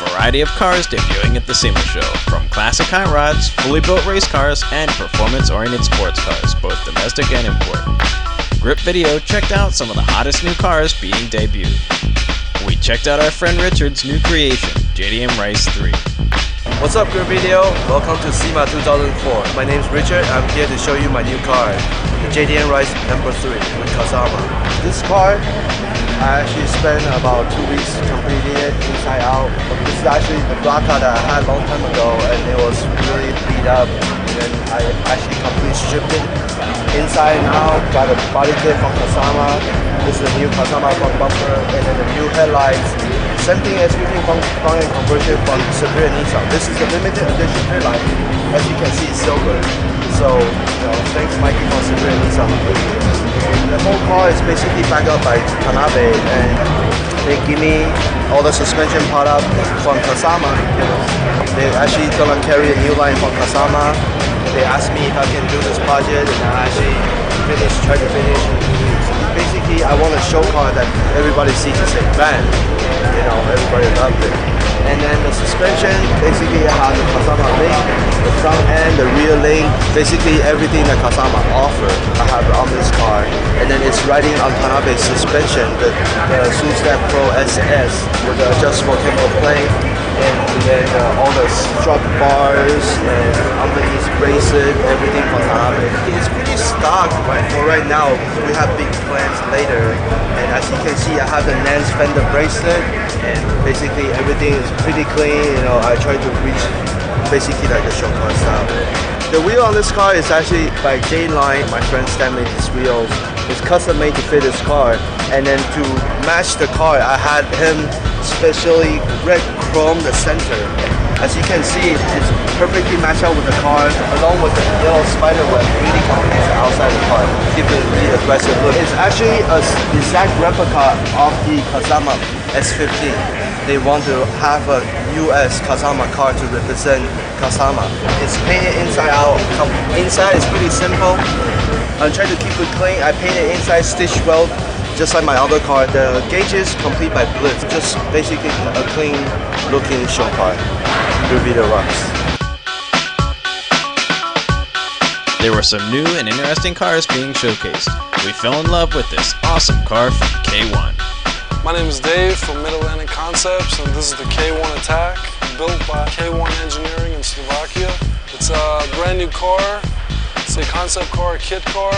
Variety of cars debuting at the SEMA show, from classic high rods, fully built race cars, and performance-oriented sports cars, both domestic and import. Grip Video checked out some of the hottest new cars being debuted. We checked out our friend Richard's new creation, JDM Rice 3. What's up, Grip Video? Welcome to SEMA 2004. My name's Richard. I'm here to show you my new car, the JDM Rice number 3 with Kazama. This car, I actually spent about 2 weeks completing it inside out. This is actually the black car that I had a long time ago, and it was really beat up. And I actually completely stripped it inside and out. Got a body kit from Kazama. This is the new Kazama front bumper, and then the new headlights. Same thing as everything from and conversion from Superior Nissan. This is the limited edition headlight. As you can see, it's silver. So, thanks Mikey from Superior Nissan. The whole car is basically backed up by Tanabe, and they give me all the suspension product from Kazama. They actually gonna carry a new line from Kazama. They asked me if I can do this project, and I actually try to finish in 2 weeks. Basically, I want a show car that everybody sees and say, bang, everybody loved it. And then the suspension, basically I have the Kazama link, the front end, the rear link, basically everything that Kazama offers I have on this car. And then it's riding on Tanabe's suspension, the Step Pro SS with the adjustable tempo plate, and then all the strut bars and underneath bracelet, everything from Tanabe. It's pretty stock for right now. We have big plans later, and as you can see, I have the Nance fender bracelet, and basically everything is pretty clean. I try to reach basically like the show car style. The wheel on this car is actually by J-Line. My friend Stan made these wheels. It's custom made to fit this car, and then to match the car, I had him specially red chrome the center. As you can see, it's perfectly matched out with the car, along with the yellow spider web really completes the outside of the car, give it a really aggressive look. It's actually an exact replica of the Kazama S15. They want to have a US Kazama car to represent Kazama. It's painted inside out. Inside is pretty simple. I'm trying to keep it clean. I painted inside stitch weld, just like my other car. The gauges complete by Blitz. Just basically a clean looking show car. Video rocks. There were some new and interesting cars being showcased. We fell in love with this awesome car from K1. My name is Dave from Mid-Atlantic Concepts, and this is the K1 Attack, built by K1 Engineering in Slovakia. It's a brand new car. It's a concept car, a kit car.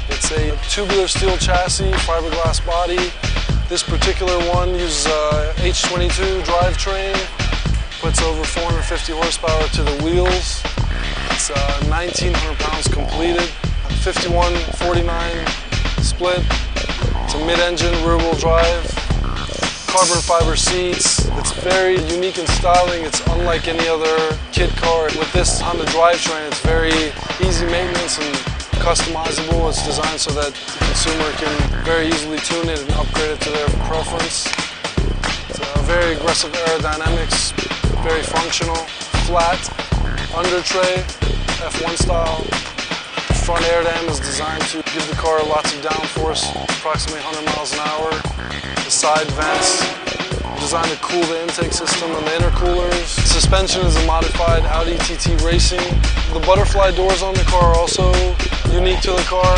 It's a tubular steel chassis, fiberglass body. This particular one uses a H22 drivetrain. Puts over 450 horsepower to the wheels. It's 1,900 pounds completed, 51-49 split. It's a mid-engine rear-wheel drive. carbon fiber seats. It's very unique in styling. It's unlike any other kit car. With this Honda drivetrain, it's very easy maintenance and customizable. It's designed so that the consumer can very easily tune it and upgrade it to their preference. It's very aggressive aerodynamics, very functional, flat under tray, F1 style. The front air dam is designed to give the car lots of downforce, approximately 100 miles an hour. The side vents designed to cool the intake system and the intercoolers. Suspension is a modified Audi TT Racing. The butterfly doors on the car are also unique to the car.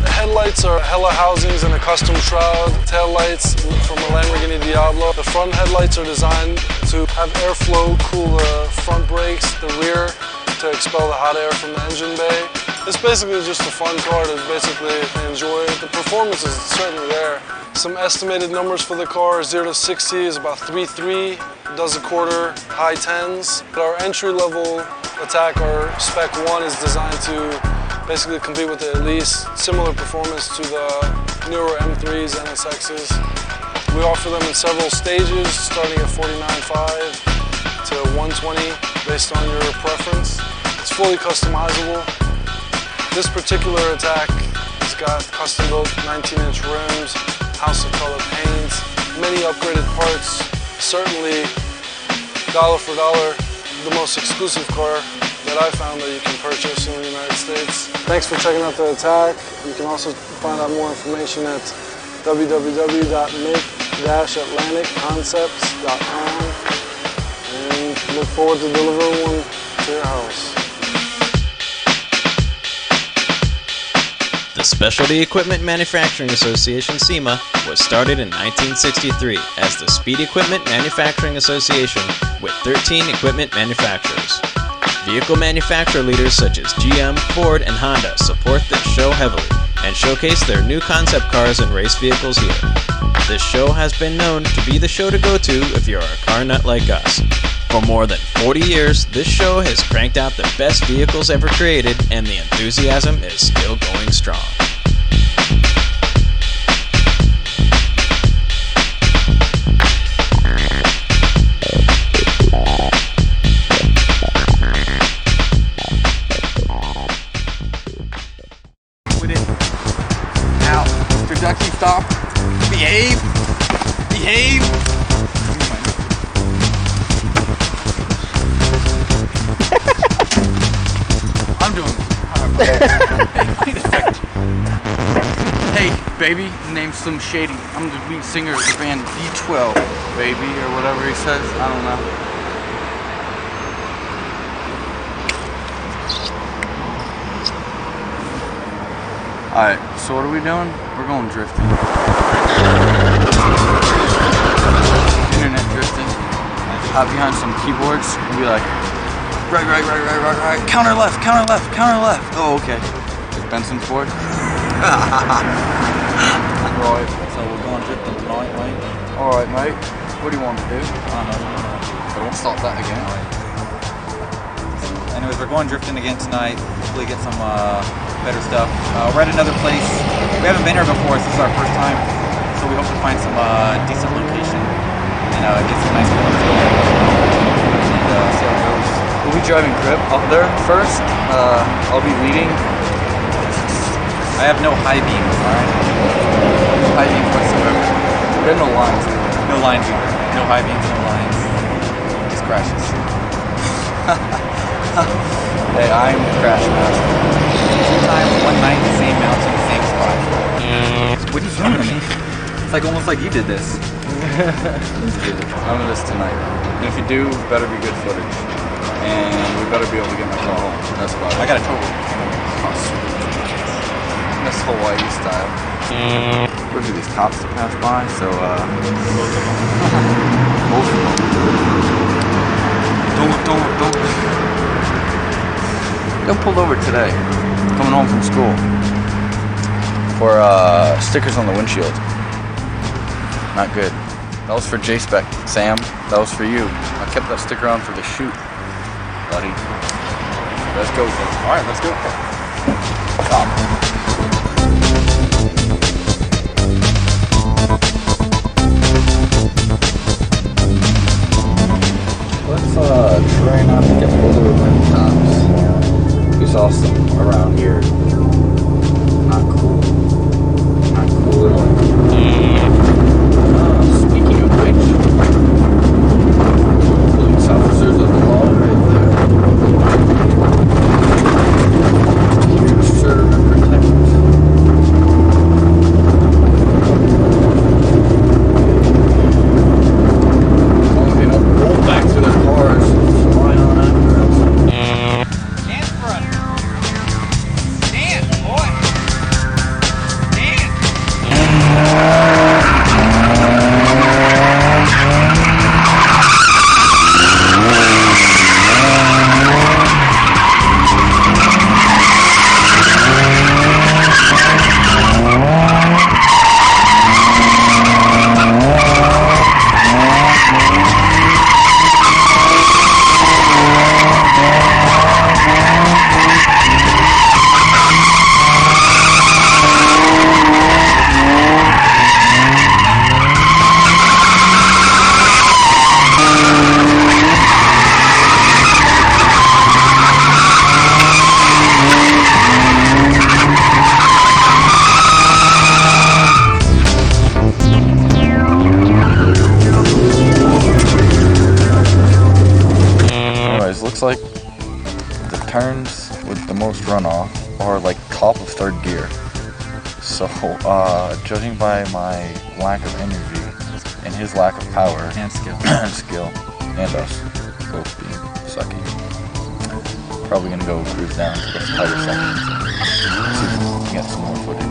The headlights are Hella housings and a custom shroud. Tail lights from a Lamborghini Diablo. The front headlights are designed to have airflow, cool the front brakes, the rear to expel the hot air from the engine bay. It's basically just a fun car to basically enjoy. The performance is certainly there. Some estimated numbers for the car, 0 to 60 is about 3.3, does a quarter, high 10s. Our entry-level attack, our Spec 1, is designed to basically compete with the Elise, similar performance to the newer M3s, NSXs. We offer them in several stages, starting at 49.5 to 120, based on your preference. It's fully customizable. This particular attack has got custom-built 19-inch rims, house of color paint, many upgraded parts. Certainly, dollar for dollar, the most exclusive car that I found that you can purchase in the United States. Thanks for checking out the attack. You can also find out more information at www.make-atlanticconcepts.com and look forward to delivering one to your house. The Specialty Equipment Manufacturing Association, SEMA, was started in 1963 as the Speed Equipment Manufacturing Association with 13 equipment manufacturers. Vehicle manufacturer leaders such as GM, Ford, and Honda support this show heavily and showcase their new concept cars and race vehicles here. This show has been known to be the show to go to if you're a car nut like us. For more than 40 years, this show has cranked out the best vehicles ever created, and the enthusiasm is still going strong. Now, introduction stop. Behave. Behave. I'm doing Hey, baby, name's Slim Shady. I'm the lead singer of the band D12, baby, or whatever he says. I don't know. Alright, so what are we doing? We're going drifting. Internet drifting. Hop behind some keyboards and be like, right, counter left. Oh, okay. Is Benson Ford? Right, so we're going drifting tonight, mate. Alright, mate. What do you want to do? I don't know. I won't stop that again. Anyways, we're going drifting again tonight. Hopefully get some better stuff. We're at another place. We haven't been here before, so this is our first time. So we hope to find some decent location and get some nice ones going. And see how it goes. We'll be driving grip up there first. I'll be leading. I have no high beams, alright? No high beams whatsoever. We have no lines. No lines either. No high beams, no lines. Just crashes. Hey, I'm the crash master. 2 times, 1 night, the same mountain, the same spot. What are you doing to me? It's like almost like you did this. None of this tonight. And if you do, better be good footage. And we better be able to get my car home. That's about it. I got a total. Oh, sweet. That's Hawaii style. Look at these cops that pass by, so Don't. Got pulled over today, coming home from school, for stickers on the windshield. Not good. That was for J-Spec. Sam, that was for you. I kept that sticker on for the shoot, buddy. Let's go. All right, let's go. or like top of third gear. So judging by my lack of energy and his lack of power and skill, and us both being sucky, probably gonna go cruise down to those tighter sections and see if we can get some more footage.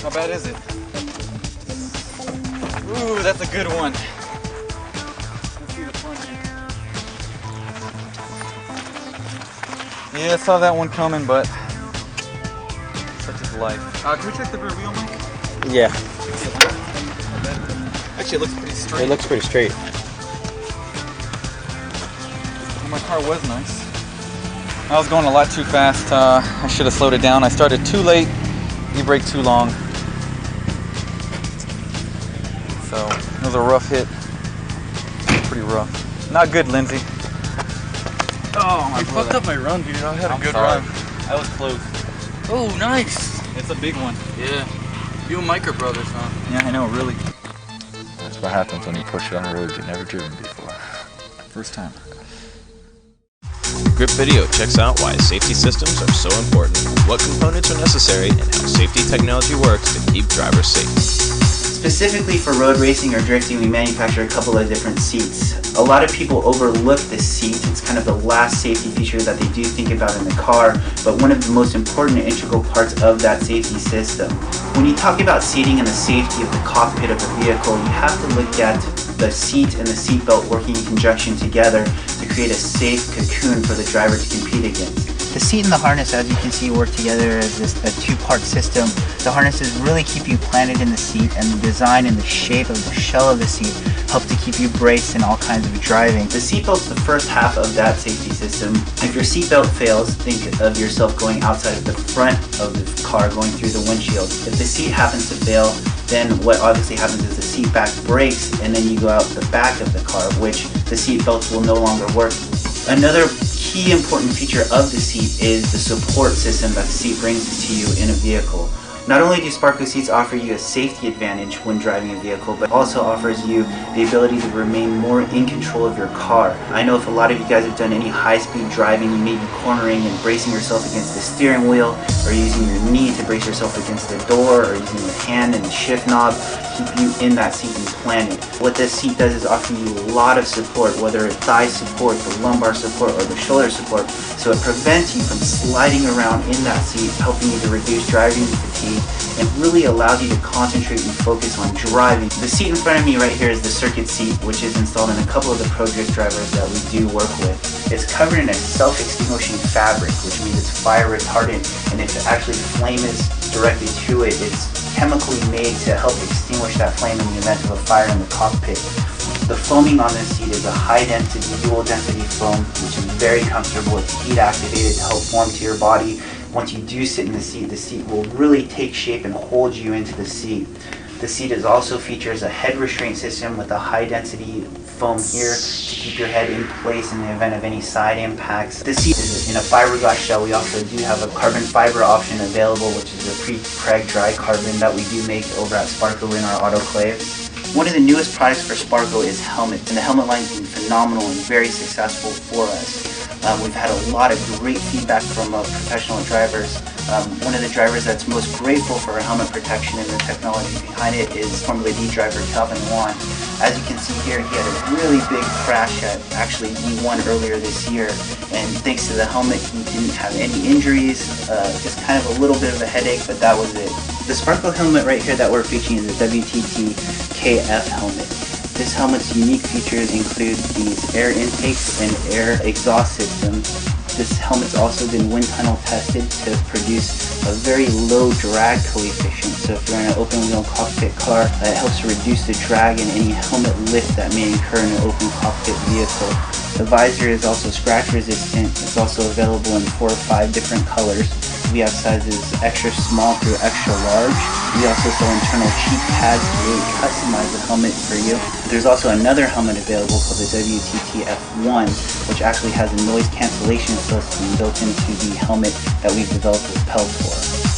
How bad is it? Ooh, that's a good one. Let's see the front here. Yeah, I saw that one coming, but such is life. Can we check the rear wheel, Mike? Yeah. Actually, it looks pretty straight. It looks pretty straight. Well, my car was nice. I was going a lot too fast. I should have slowed it down. I started too late. You braked too long. So it was a rough hit. Pretty rough. Not good, Lindsay. Oh, my brother. Fucked up my run, dude. I had a good sorry. run. That was close. Oh, nice. It's a big one. Yeah. You and Mike are brothers, huh? Yeah, I know, really. That's what happens when you push it on roads you've never driven before. First time. Grip Video checks out why safety systems are so important, what components are necessary, and how safety technology works to keep drivers safe. Specifically for road racing or drifting, we manufacture a couple of different seats. A lot of people overlook this seat. It's kind of the last safety feature that they do think about in the car, but one of the most important and integral parts of that safety system. When you talk about seating and the safety of the cockpit of the vehicle, you have to look at the seat and the seat belt working in conjunction together to create a safe cocoon for the driver to compete against. The seat and the harness, as you can see, work together as a two-part system. The harnesses really keep you planted in the seat, and the design and the shape of the shell of the seat help to keep you braced in all kinds of driving. The seat belt's the first half of that safety system. If your seat belt fails, think of yourself going outside of the front of the car, going through the windshield. If the seat happens to fail, then what obviously happens is the seat back breaks, and then you go out the back of the car, which the seat belts will no longer work. Another key important feature of the seat is the support system that the seat brings to you in a vehicle. Not only do Sparco seats offer you a safety advantage when driving a vehicle, but also offers you the ability to remain more in control of your car. I know if a lot of you guys have done any high-speed driving, you may be cornering and bracing yourself against the steering wheel, or using your knee to brace yourself against the door, or using the hand and the shift knob to keep you in that seat and planted. What this seat does is offer you a lot of support, whether it's thigh support, the lumbar support, or the shoulder support, so it prevents you from sliding around in that seat, helping you to reduce driving fatigue, and really allows you to concentrate and focus on driving. The seat in front of me right here is the circuit seat, which is installed in a couple of the Pro Drift drivers that we do work with. It's covered in a self-extinguishing fabric, which means it's fire retardant, and if actually the flame is directed to it, it's chemically made to help extinguish that flame in the event of a fire in the cockpit. The foaming on this seat is a high-density, dual-density foam, which is very comfortable. It's heat-activated to help warm to your body. Once you do sit in the seat will really take shape and hold you into the seat. The seat also features a head restraint system with a high-density foam here to keep your head in place in the event of any side impacts. The seat is in a fiberglass shell. We also do have a carbon fiber option available, which is a pre-preg dry carbon that we do make over at Sparco in our autoclaves. One of the newest products for Sparco is helmets, and the helmet line has been phenomenal and very successful for us. We've had a lot of great feedback from professional drivers. One of the drivers that's most grateful for our helmet protection and the technology behind it is Formula D driver Calvin Wan. As you can see here, he had a really big crash at actually E1 earlier this year, and thanks to the helmet, he didn't have any injuries, just kind of a little bit of a headache, but that was it. The Sparkle helmet right here that we're featuring is the WTT KF helmet. This helmet's unique features include these air intakes and air exhaust systems. This helmet's also been wind tunnel tested to produce a very low drag coefficient. So if you're in an open wheel cockpit car, it helps to reduce the drag and any helmet lift that may incur in an open cockpit vehicle. The visor is also scratch resistant. It's also available in 4 or 5 different colors. We have sizes extra small through extra large. We also sell internal cheek pads to really customize the helmet for you. There's also another helmet available called the WTT F1, which actually has a noise cancellation system built into the helmet that we've developed with Peltor.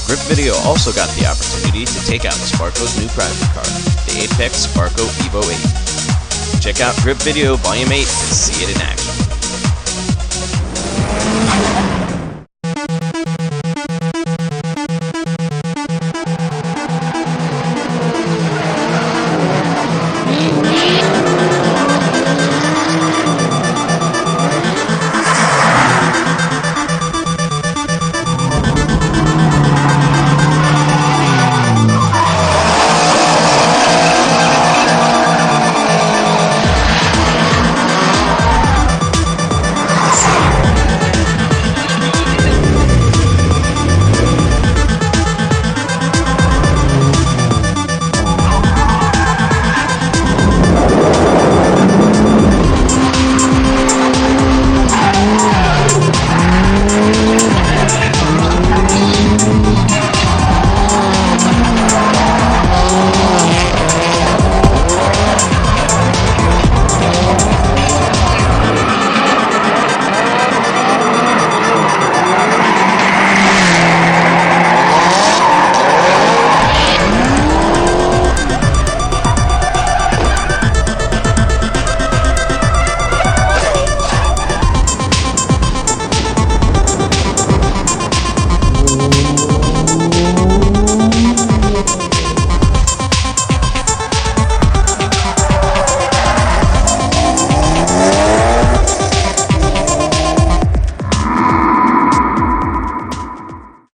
Grip Video also got the opportunity to take out Sparco's new private car, the Apex Sparco Evo 8. Check out Grip Video Volume 8 to see it in action.